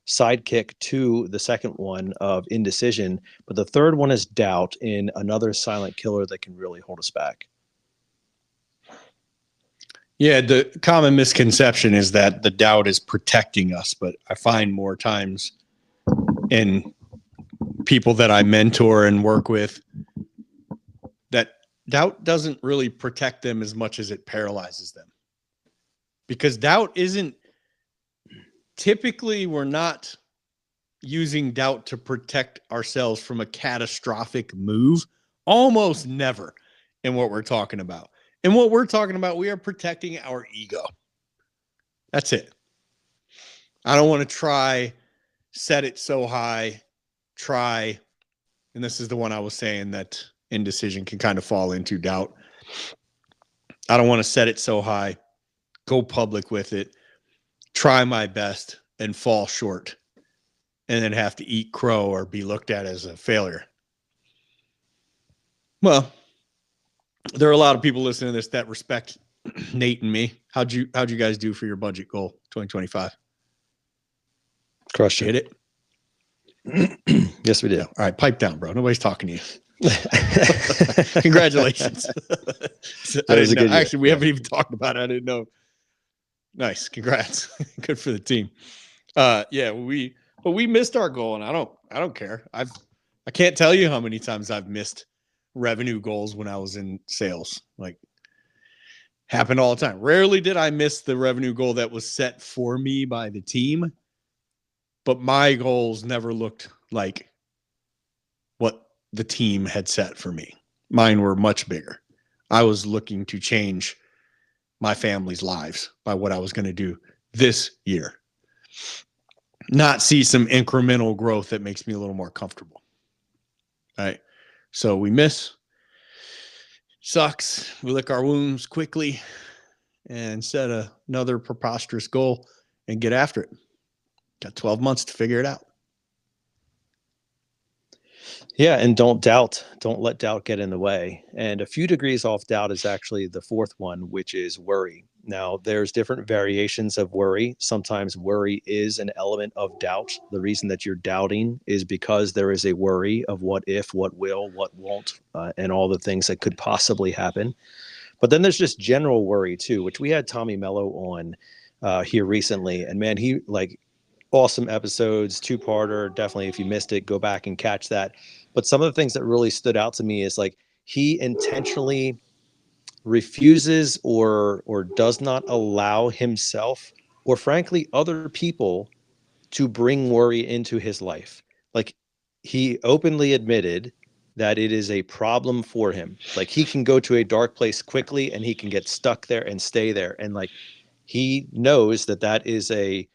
sidekick to the second one of indecision. But the third one is doubt, in another silent killer that can really hold us back. Yeah, the common misconception is that the doubt is protecting us, but I find more times in people that I mentor and work with that doubt doesn't really protect them as much as it paralyzes them. Because doubt isn't, typically we're not using doubt to protect ourselves from a catastrophic move. Almost never in what we're talking about. And what we're talking about, we are protecting our ego. That's it. I don't want to set it so high, and this is the one I was saying that indecision can kind of fall into doubt. I don't want to set it so high, go public with it, try my best, and fall short, and then have to eat crow or be looked at as a failure. Well, there are a lot of people listening to this that respect Nate and me. How'd you guys do for your budget goal 2025? Crushed Hit it. Yes, we did. Yeah. All right, pipe down, bro. Nobody's talking to you. Congratulations. Actually, we haven't even talked about it. I didn't know. Nice. Congrats. Good for the team. Yeah, we missed our goal, and I don't care. I can't tell you how many times I've missed revenue goals when I was in sales. Like, happened all the time. Rarely did I miss the revenue goal that was set for me by the team, but my goals never looked like what the team had set for me. Mine were much bigger. I was looking to change my family's lives by what I was going to do this year. Not see some incremental growth that makes me a little more comfortable. All right. So we miss. Sucks. We lick our wounds quickly and set another preposterous goal and get after it. Got 12 months to figure it out. Yeah, and don't doubt. Don't let doubt get in the way. And a few degrees off doubt is actually the fourth one, which is worry. Now, there's different variations of worry. Sometimes worry is an element of doubt. The reason that you're doubting is because there is a worry of what if, what will, what won't, and all the things that could possibly happen. But then there's just general worry too, which we had Tommy Mello on here recently. And man, he awesome episodes, two-parter. Definitely, if you missed it, go back and catch that. But some of the things that really stood out to me is he intentionally refuses or does not allow himself, or frankly other people, to bring worry into his life. Like, he openly admitted that it is a problem for him. Like he can go to a dark place quickly and he can get stuck there and stay there. And like he knows that that is a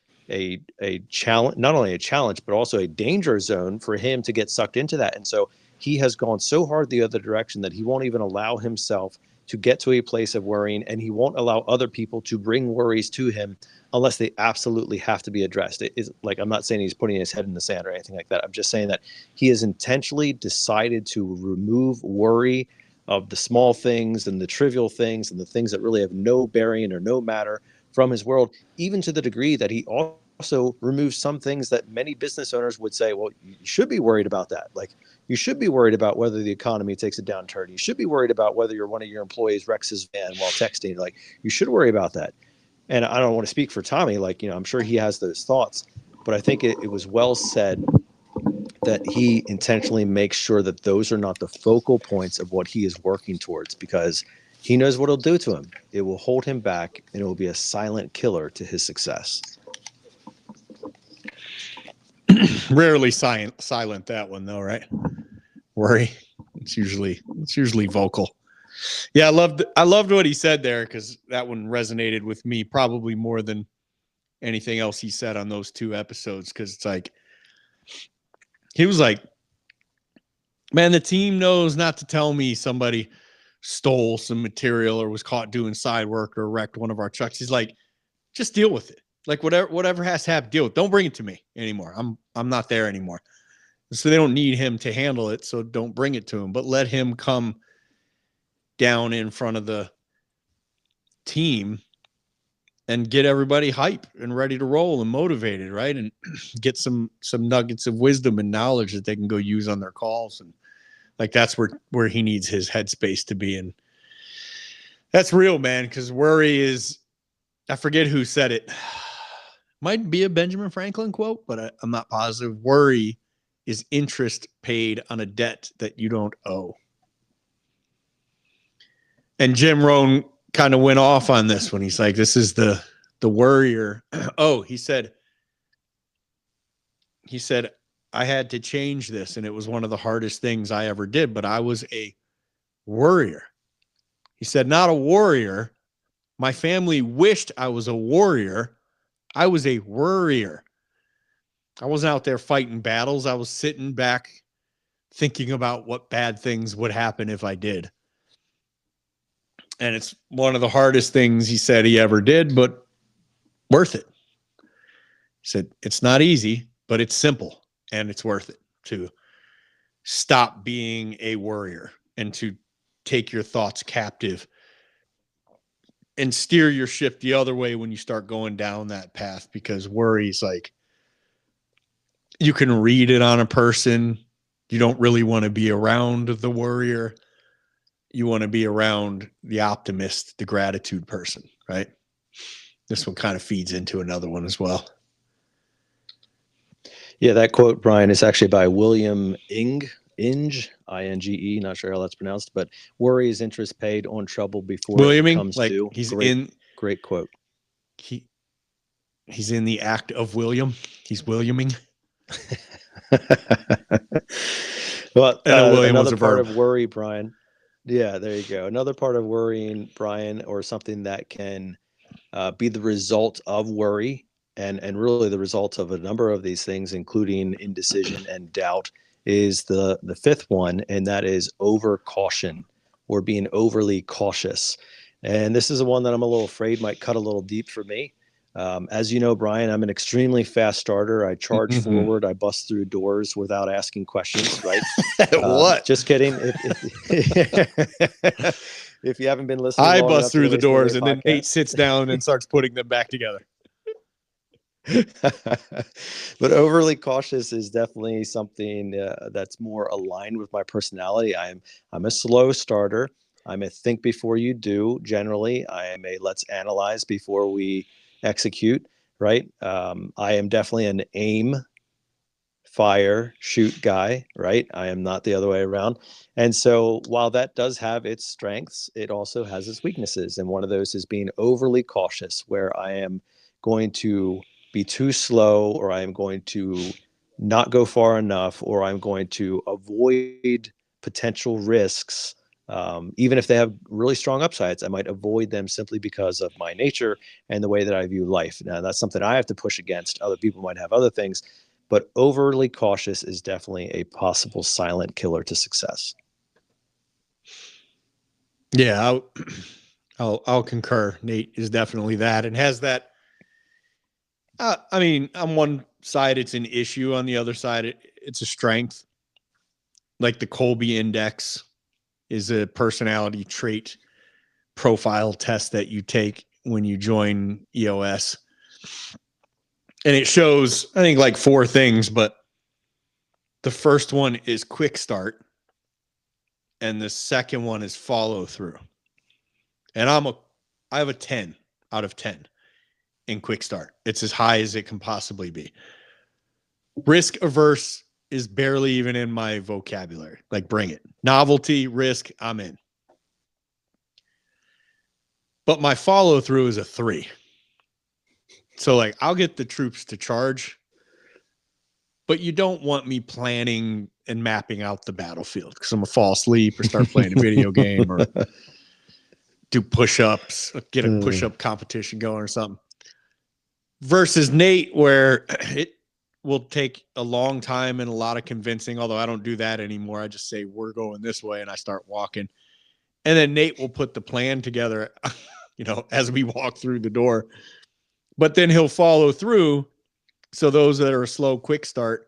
challenge, not only a challenge, but also a danger zone for him to get sucked into that. And so he has gone so hard the other direction that he won't even allow himself to get to a place of worrying, and he won't allow other people to bring worries to him unless they absolutely have to be addressed. It is like, I'm not saying he's putting his head in the sand or anything like that. I'm just saying that he has intentionally decided to remove worry of the small things and the trivial things and the things that really have no bearing or no matter from his world, even to the degree that he also removes some things that many business owners would say, well, you should be worried about that. Like, you should be worried about whether the economy takes a downturn. You should be worried about whether one of your employees wrecks his van while texting. Like, you should worry about that. And I don't want to speak for Tommy. Like, I'm sure he has those thoughts, but I think it was well said that he intentionally makes sure that those are not the focal points of what he is working towards, because he knows what it'll do to him. It will hold him back, and it will be a silent killer to his success. Rarely silent that one though, right? Worry. It's usually vocal. Yeah, I loved what he said there, because that one resonated with me probably more than anything else he said on those 2 episodes. Because it's like, he was like, man, the team knows not to tell me somebody stole some material or was caught doing side work or wrecked one of our trucks. He's like, just deal with it. Like, whatever has to happen, deal with. Don't bring it to me anymore. I'm not there anymore. So they don't need him to handle it. So don't bring it to him, but let him come down in front of the team and get everybody hype and ready to roll and motivated, right? And get some nuggets of wisdom and knowledge that they can go use on their calls. And like, that's where he needs his headspace to be. And that's real, man, because worry is, I forget who said it. Might be a Benjamin Franklin quote, but I'm not positive. Worry is interest paid on a debt that you don't owe. And Jim Rohn kind of went off on this when he's like, this is the worrier. Oh, he said, I had to change this, and it was one of the hardest things I ever did, but I was a worrier. He said, not a warrior. My family wished I was a warrior. I was a worrier. I wasn't out there fighting battles. I was sitting back thinking about what bad things would happen if I did. And it's one of the hardest things he said he ever did, but worth it. He said, it's not easy, but it's simple, and it's worth it to stop being a worrier and to take your thoughts captive and steer your ship the other way when you start going down that path, because worry is like, you can read it on a person. You don't really want to be around the worrier. You want to be around the optimist, the gratitude person, right? This one kind of feeds into another one as well. Yeah, that quote, Brian, is actually by William Inge, I-N-G-E, not sure how that's pronounced, but worry is interest paid on trouble before it comes like due. He's great quote. He's in the act of William. He's Williaming. Well, another part verb. of worry, Brian. Yeah, there you go. Another part of worrying, Brian, or something that can be the result of worry, and really the result of a number of these things, including indecision and doubt, is the fifth one, and that is over caution, or being overly cautious. And this is the one that I'm a little afraid might cut a little deep for me. As you know, Brian, I'm an extremely fast starter. I charge forward. I bust through doors without asking questions, right? What? Just kidding. If you haven't been listening, I long bust enough through the doors, to and then Nate sits down and starts putting them back together. But overly cautious is definitely something that's more aligned with my personality. I'm a slow starter. I'm a think before you do. Generally, I am a let's analyze before we execute. Right. I am definitely an aim, fire, shoot guy. Right. I am not the other way around. And so while that does have its strengths, it also has its weaknesses. And one of those is being overly cautious, where I am going to be too slow, or I am going to not go far enough, or I'm going to avoid potential risks, even if they have really strong upsides, I might avoid them simply because of my nature and the way that I view life. Now, that's something I have to push against. Other people might have other things, but overly cautious is definitely a possible silent killer to success. Yeah, I'll concur. Nate is definitely that, and has that. I mean, on one side, it's an issue. On the other side, it's a strength. Like the Colby Index is a personality trait profile test that you take when you join EOS. And it shows, I think, like 4 things, but the first one is quick start. And the second one is follow through. And I have a 10 out of 10 in quick start. It's as high as it can possibly be. Risk averse is barely even in my vocabulary. Like, bring it. Novelty, risk, I'm in. But my follow through is a 3. So, like, I'll get the troops to charge, but you don't want me planning and mapping out the battlefield because I'm gonna fall asleep or start playing a video game or do push-ups, get a push-up competition going or something. Versus Nate, where it will take a long time and a lot of convincing, although I don't do that anymore. I just say, we're going this way, and I start walking. And then Nate will put the plan together, as we walk through the door. But then he'll follow through. So those that are a slow quick start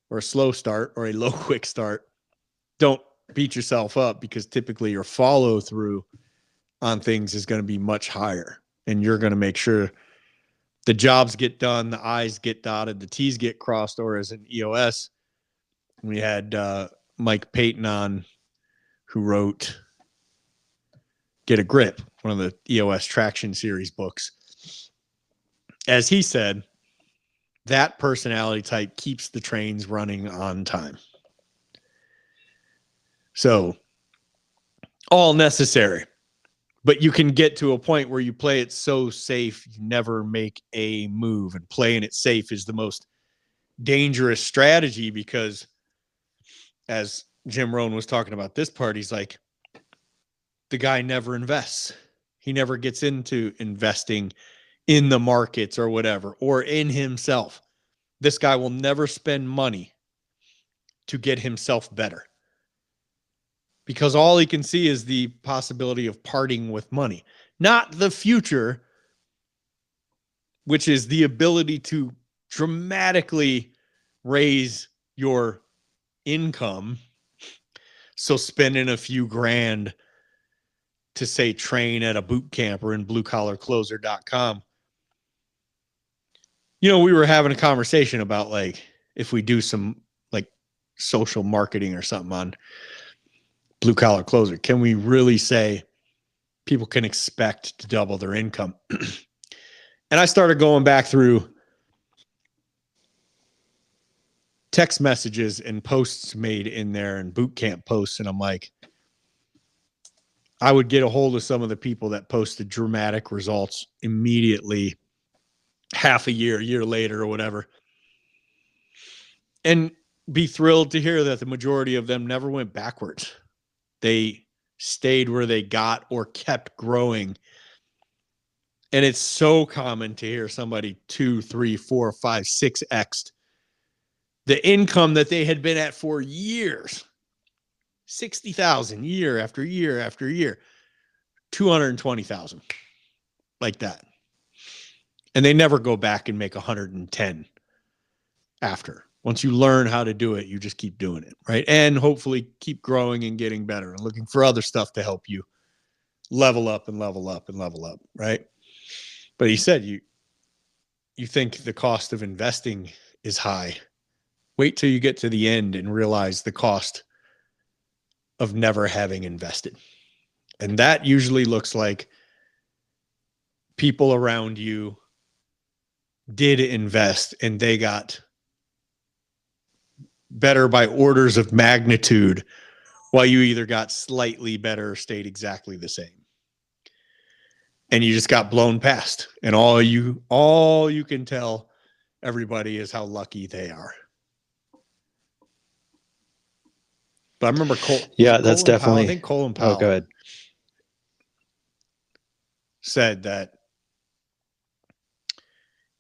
or a slow start or a low quick start, don't beat yourself up, because typically your follow through on things is going to be much higher, and you're going to make sure the jobs get done, the I's get dotted, the T's get crossed. Or as an EOS, we had Mike Payton on, who wrote Get a Grip, one of the EOS Traction Series books. As he said, that personality type keeps the trains running on time. So, all necessary. But you can get to a point where you play it so safe, you never make a move. And playing it safe is the most dangerous strategy, because as Jim Rohn was talking about this part, he's like, the guy never invests. He never gets into investing in the markets or whatever, or in himself. This guy will never spend money to get himself better, because all he can see is the possibility of parting with money, not the future, which is the ability to dramatically raise your income. So spending a few grand to, say, train at a boot camp or in bluecollarcloser.com. We were having a conversation about, like, if we do some like social marketing or something on Blue Collar Closer, can we really say people can expect to double their income? And I started going back through text messages and posts made in there and boot camp posts. And I'm like, I would get a hold of some of the people that posted dramatic results immediately, half a year later or whatever, and be thrilled to hear that the majority of them never went backwards. They stayed where they got or kept growing. And it's so common to hear somebody 2, 3, 4, 5, 6x the income that they had been at for years. 60,000 year after year after year, 220,000, like that. And they never go back and make 110 after. Once you learn how to do it, you just keep doing it, right? And hopefully keep growing and getting better and looking for other stuff to help you level up and level up and level up, right? But he said, you think the cost of investing is high. Wait till you get to the end and realize the cost of never having invested. And that usually looks like people around you did invest and they got better by orders of magnitude, while you either got slightly better or stayed exactly the same. And you just got blown past. And all you can tell everybody is how lucky they are. But I remember Cole. Yeah, was it that's Colin Powell? I definitely. think Colin Oh, go Powell ahead. said that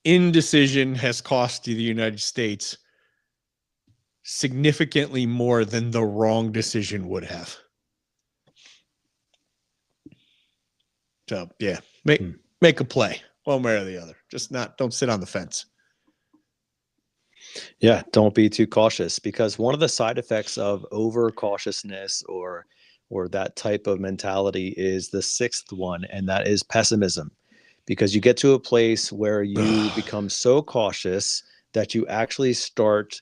indecision has cost the United States significantly more than the wrong decision would have. So yeah, make a play one way or the other. Just don't sit on the fence. Yeah, don't be too cautious, because one of the side effects of over cautiousness or that type of mentality is the sixth one, and that is pessimism. Because you get to a place where you become so cautious that you actually start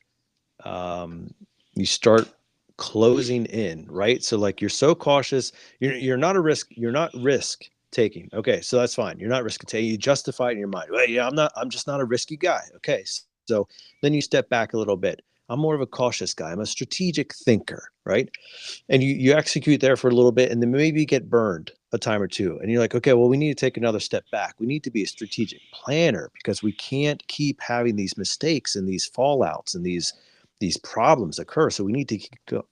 closing in, right? So like you're so cautious, you're not risk taking. Okay, so that's fine. You're not risk taking. You justify it in your mind. Well, yeah, I'm just not a risky guy. Okay, so then you step back a little bit. I'm more of a cautious guy. I'm a strategic thinker, right? And you execute there for a little bit, and then maybe you get burned a time or two, and you're like, okay, well, we need to take another step back. We need to be a strategic planner, because we can't keep having these mistakes and these fallouts and these problems occur. So we need to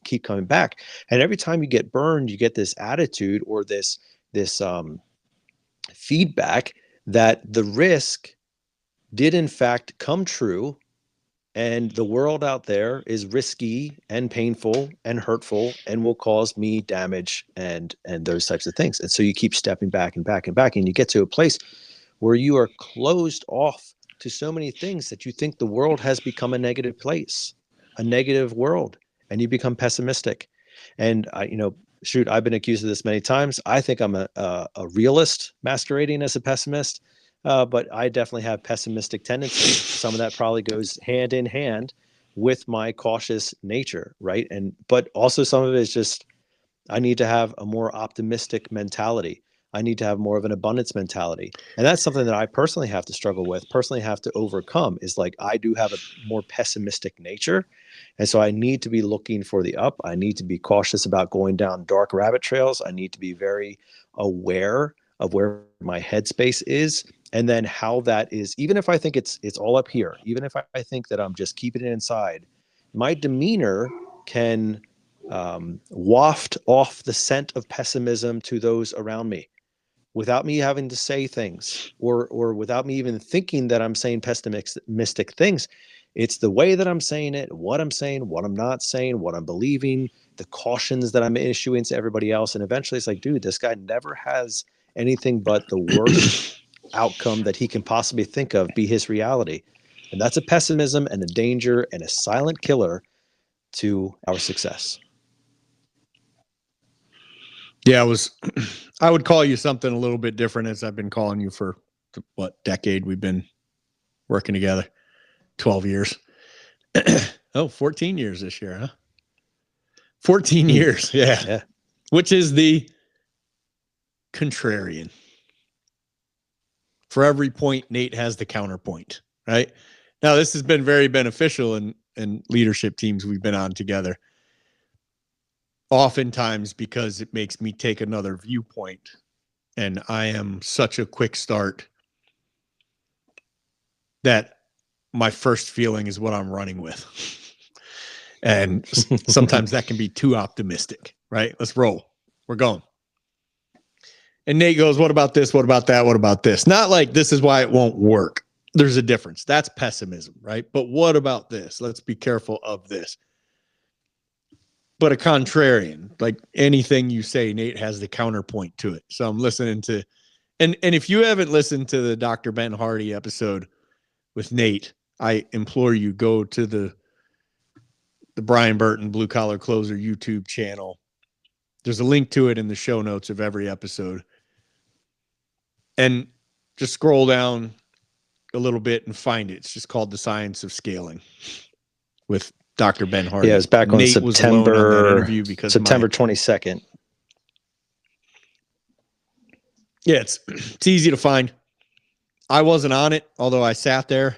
keep coming back. And every time you get burned, you get this attitude or this feedback that the risk did in fact come true, and the world out there is risky and painful and hurtful and will cause me damage and those types of things. And so you keep stepping back and back and back, and you get to a place where you are closed off to so many things that you think the world has become a negative place, a negative world, and you become pessimistic. And shoot, I've been accused of this many times. I think I'm a realist masquerading as a pessimist, but I definitely have pessimistic tendencies. Some of that probably goes hand in hand with my cautious nature, right? But also some of it is just I need to have a more optimistic mentality. I need to have more of an abundance mentality. And that's something that I personally have to struggle with, personally have to overcome, is like I do have a more pessimistic nature. And so I need to be looking for the up. I need to be cautious about going down dark rabbit trails. I need to be very aware of where my headspace is, and then how that is, even if I think it's all up here, even if I think that I'm just keeping it inside, my demeanor can waft off the scent of pessimism to those around me without me having to say things, or without me even thinking that I'm saying pessimistic things. It's the way that I'm saying it, what I'm saying, what I'm not saying, what I'm believing, the cautions that I'm issuing to everybody else. And eventually it's like, dude, this guy never has anything but the worst outcome that he can possibly think of be his reality. And that's a pessimism and a danger and a silent killer to our success. Yeah, I would call you something a little bit different, as I've been calling you for what decade we've been working together. 12 years. 14 years this year, huh? 14 years. Yeah. Which is the contrarian. For every point, Nate has the counterpoint, right? Now, this has been very beneficial in leadership teams we've been on together. Oftentimes, because it makes me take another viewpoint, and I am such a quick start that my first feeling is what I'm running with. And sometimes that can be too optimistic, right? Let's roll. We're going. And Nate goes, what about this? What about that? What about this? Not like this is why it won't work. There's a difference. That's pessimism, right? But what about this? Let's be careful of this. But a contrarian, like anything you say, Nate has the counterpoint to it. So I'm listening to, and if you haven't listened to the Dr. Ben Hardy episode with Nate, I implore you, go to the Brian Burton Blue Collar Closer YouTube channel. There's a link to it in the show notes of every episode. And just scroll down a little bit and find it. It's just called The Science of Scaling with Dr. Ben Hardy. Yeah, it was back on Nate was alone on that interview because September 22nd. Yeah, it's easy to find. I wasn't on it, although I sat there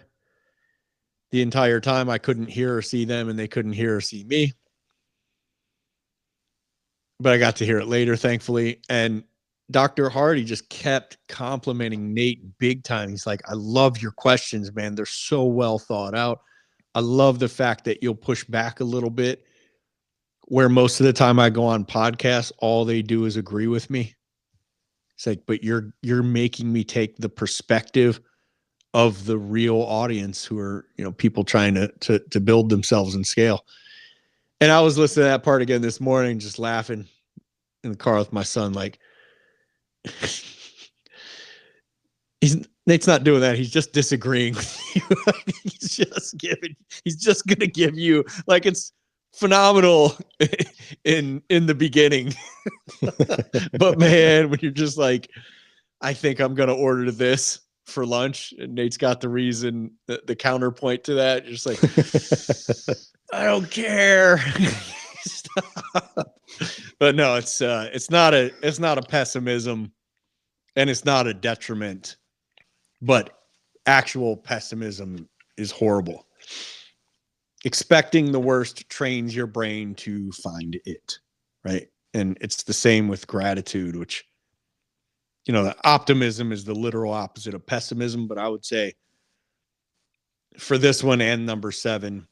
the entire time. I couldn't hear or see them, and they couldn't hear or see me. But I got to hear it later, thankfully. And Dr. Hardy just kept complimenting Nate big time. He's like, I love your questions, man. They're so well thought out. I love the fact that you'll push back a little bit where most of the time I go on podcasts, all they do is agree with me. It's like, but you're making me take the perspective of the real audience who are, people trying to build themselves and scale. And I was listening to that part again this morning, just laughing in the car with my son. Like, Nate's not doing that. He's just disagreeing with you. He's just going to give you, like, it's phenomenal in the beginning. But man, when you're just like, I think I'm going to order this for lunch, and Nate's got the reason, the counterpoint to that. You're just like, I don't care. But no, it's not a pessimism, and it's not a detriment, but actual pessimism is horrible. Expecting the worst trains your brain to find it, right? And it's the same with gratitude, which, the optimism is the literal opposite of pessimism. But I would say for this one and number 7,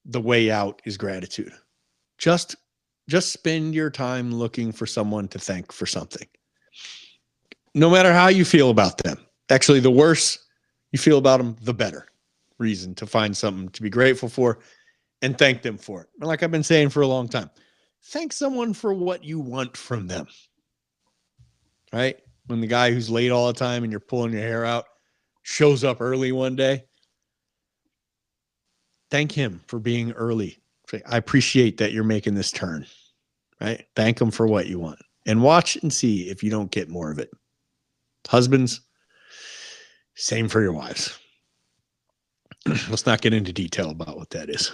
the way out is gratitude. Just spend your time looking for someone to thank for something. No matter how you feel about them. Actually, the worse you feel about them, the better reason to find something to be grateful for and thank them for it. And like I've been saying for a long time, thank someone for what you want from them. Right? When the guy who's late all the time and you're pulling your hair out shows up early one day, thank him for being early. I appreciate that you're making this turn. Right? Thank him for what you want. And watch and see if you don't get more of it. Husbands, same for your wives. Let's not get into detail about what that is.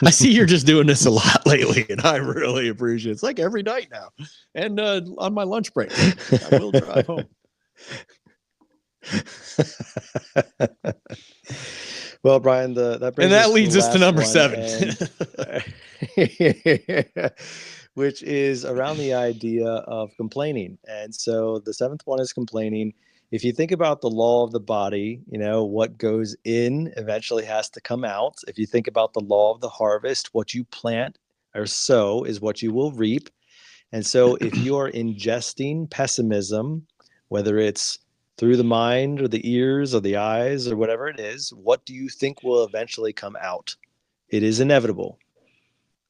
I see you're just doing this a lot lately, and I really appreciate it. It's like every night now. And on my lunch break, I will drive home. Well, Brian, that brings and that leads us to number 7. Which is around the idea of complaining. And so the 7th one is complaining. If you think about the law of the body, what goes in eventually has to come out. If you think about the law of the harvest, what you plant or sow is what you will reap. And so if you are ingesting pessimism, whether it's through the mind or the ears or the eyes or whatever it is, what do you think will eventually come out? It is inevitable.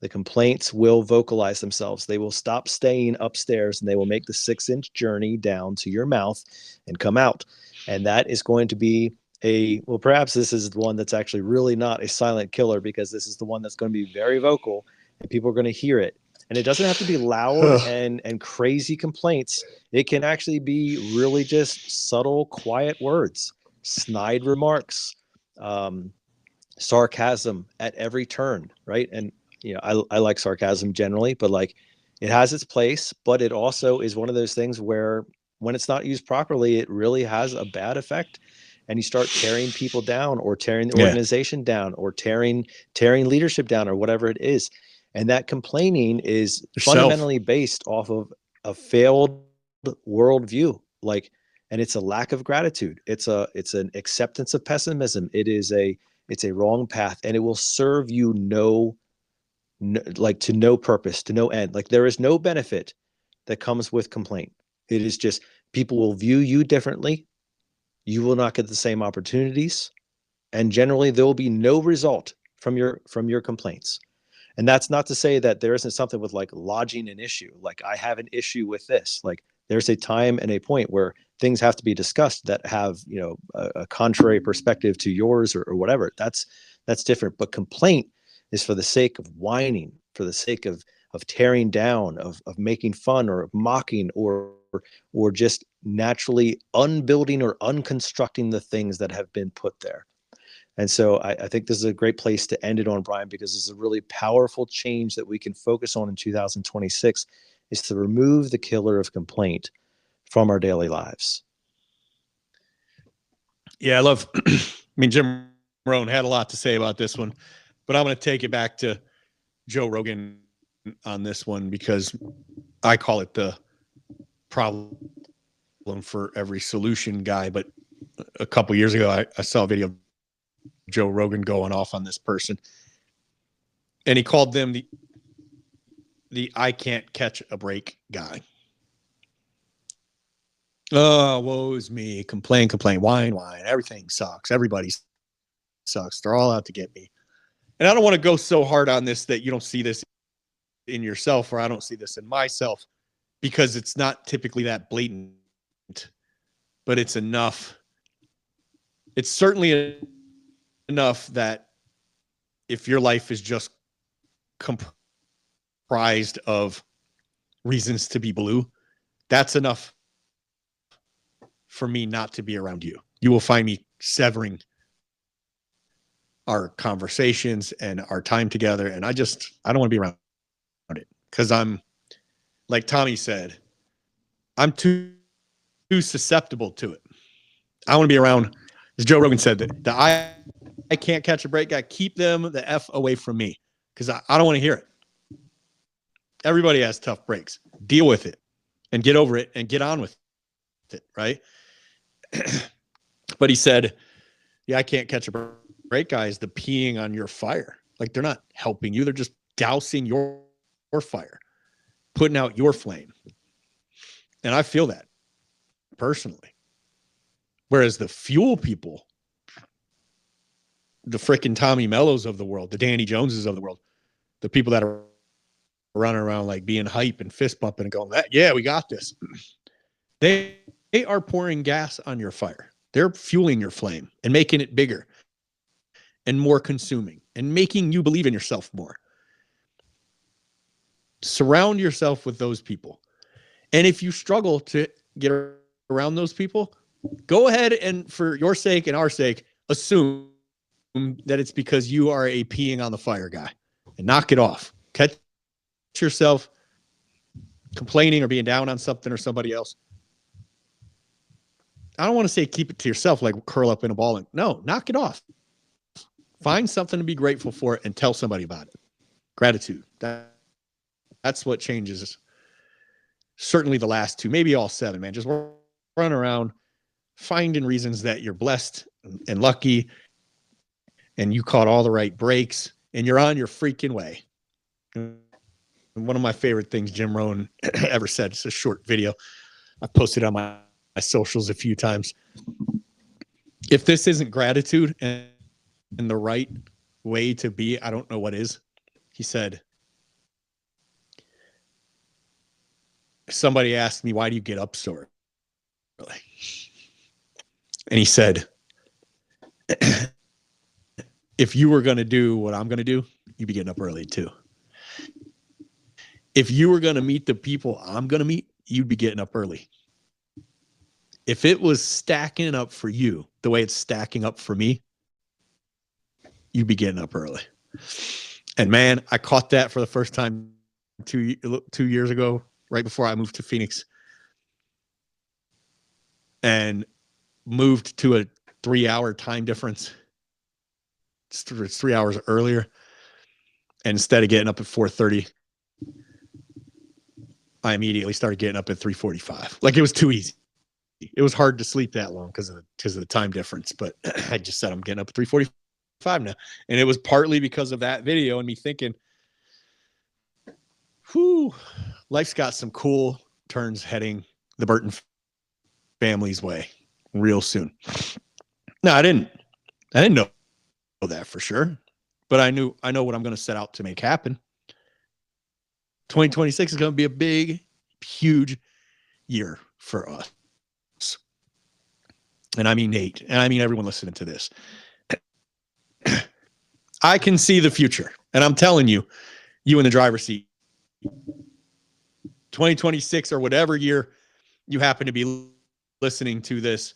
The complaints will vocalize themselves. They will stop staying upstairs and they will make the 6-inch journey down to your mouth and come out. And that is going to be perhaps this is the one that's actually really not a silent killer, because this is the one that's going to be very vocal and people are going to hear it. And it doesn't have to be loud and crazy complaints. It can actually be really just subtle, quiet words, snide remarks, sarcasm at every turn, right? And I like sarcasm generally, but like it has its place, but it also is one of those things where when it's not used properly, it really has a bad effect. And you start tearing people down or tearing the organization down or tearing leadership down or whatever it is. And that complaining is fundamentally based off of a failed worldview. And it's a lack of gratitude. It's an acceptance of pessimism. It's a wrong path, and it will serve you to no purpose, to no end. Like there is no benefit that comes with complaint. It is just people will view you differently. You will not get the same opportunities, and generally there will be no result from your complaints. And that's not to say that there isn't something with like lodging an issue. Like I have an issue with this. Like there's a time and a point where things have to be discussed that have a contrary perspective to yours or whatever. That's different. But complaint is for the sake of whining, for the sake of tearing down, of making fun or mocking or just naturally unbuilding or unconstructing the things that have been put there. And so I think this is a great place to end it on, Brian, because it's a really powerful change that we can focus on in 2026 is to remove the killer of complaint from our daily lives. Yeah, Jim Rohn had a lot to say about this one, but I'm going to take it back to Joe Rogan on this one because I call it the problem for every solution guy. But a couple years ago, I saw a video of Joe Rogan going off on this person. And he called them the I can't catch a break guy. Oh, woe's me. Complain, whine. Everything sucks. Everybody sucks. They're all out to get me. And I don't want to go so hard on this that you don't see this in yourself, or I don't see this in myself, because it's not typically that blatant, but it's enough. It's certainly enough that if your life is just comprised of reasons to be blue, that's enough for me not to be around you. You will find me severing our conversations and our time together. And I don't want to be around it, because I'm, like Tommy said, I'm too susceptible to it. I want to be around, as Joe Rogan said, that the I can't catch a break guy. Keep them the F away from me, because I don't want to hear it. Everybody has tough breaks. Deal with it and get over it and get on with it, right? But he said, yeah, I can't catch a break guys, the peeing on your fire. Like, they're not helping you. They're just dousing your fire, putting out your flame. And I feel that personally. Whereas the fuel people, the frickin' Tommy Mellos of the world, the Danny Joneses of the world, the people that are running around like being hype and fist bumping and going, yeah, we got this. They are pouring gas on your fire. They're fueling your flame and making it bigger and more consuming and making you believe in yourself more. Surround yourself with those people. And if you struggle to get around those people, go ahead and, for your sake and our sake, assume that it's because you are a peeing on the fire guy, and knock it off. Catch yourself complaining or being down on something or somebody else. I don't want to say keep it to yourself, like curl up in a ball. And no, knock it off. Find something to be grateful for and tell somebody about it. Gratitude. That's what changes. Certainly the last two, maybe all seven, man. Just run around finding reasons that you're blessed and lucky and you caught all the right breaks and you're on your freaking way. And one of my favorite things Jim Rohn ever said, it's a short video. I posted on my socials a few times. If this isn't gratitude and the right way to be, I don't know what is. He said, somebody asked me, why do you get up so early? And he said, if you were going to do what I'm going to do, you'd be getting up early too. If you were going to meet the people I'm going to meet, you'd be getting up early. If it was stacking up for you the way it's stacking up for me, you'd be getting up early. And man, I caught that for the first time 2 years ago, right before I moved to Phoenix, and moved to a 3-hour time difference. It's 3 hours earlier. And instead of getting up at 4:30, I immediately started getting up at 3:45. Like, it was too easy. It was hard to sleep that long because of the time difference. But I just said I'm getting up at 3:45 now. And it was partly because of that video and me thinking, whew, life's got some cool turns heading the Burton family's way real soon. No, I didn't know that for sure, but I know what I'm going to set out to make happen. 2026 is going to be a big, huge year for us. And I mean Nate, and I mean everyone listening to this. I can see the future, and I'm telling you, you in the driver's seat, 2026 or whatever year you happen to be listening to this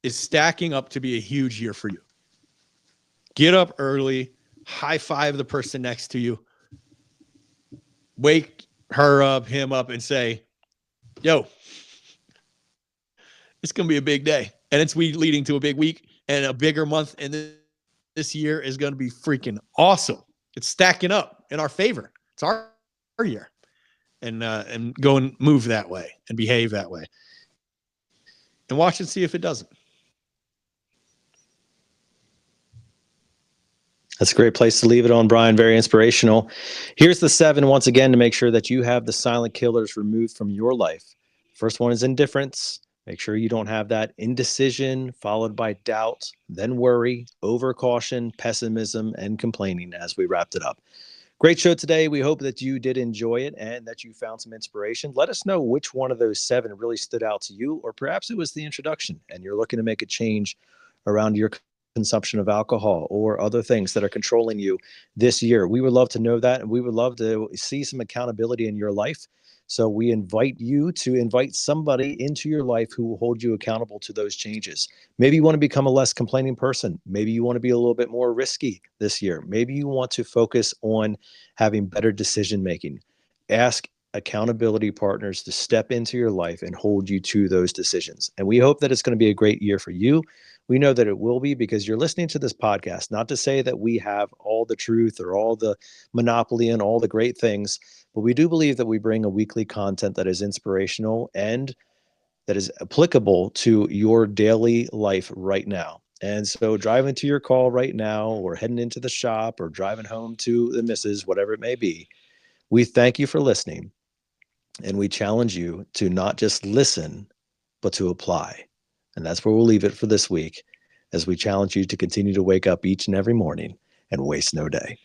is stacking up to be a huge year for you. Get up early, high five the person next to you, wake her up, him up, and say, yo, it's going to be a big day. And it's leading to a big week and a bigger month. And this year is going to be freaking awesome. It's stacking up in our favor. It's our year. And go and move that way and behave that way. And watch and see if it doesn't. That's a great place to leave it on, Brian. Very inspirational. Here's the 7 once again to make sure that you have the silent killers removed from your life. First one is indifference. Make sure you don't have that. Indecision, followed by doubt, then worry, overcaution, pessimism, and complaining as we wrapped it up. Great show today. We hope that you did enjoy it and that you found some inspiration. Let us know which one of those 7 really stood out to you, or perhaps it was the introduction and you're looking to make a change around your consumption of alcohol or other things that are controlling you this year. We would love to know that, and we would love to see some accountability in your life. So we invite you to invite somebody into your life who will hold you accountable to those changes. Maybe you want to become a less complaining person. Maybe you want to be a little bit more risky this year. Maybe you want to focus on having better decision making. Ask accountability partners to step into your life and hold you to those decisions. And we hope that it's going to be a great year for you. We know that it will be because you're listening to this podcast, not to say that we have all the truth or all the monopoly and all the great things, but we do believe that we bring a weekly content that is inspirational and that is applicable to your daily life right now. And so driving to your call right now, or heading into the shop, or driving home to the missus, whatever it may be, we thank you for listening. And we challenge you to not just listen, but to apply. And that's where we'll leave it for this week, as we challenge you to continue to wake up each and every morning and waste no day.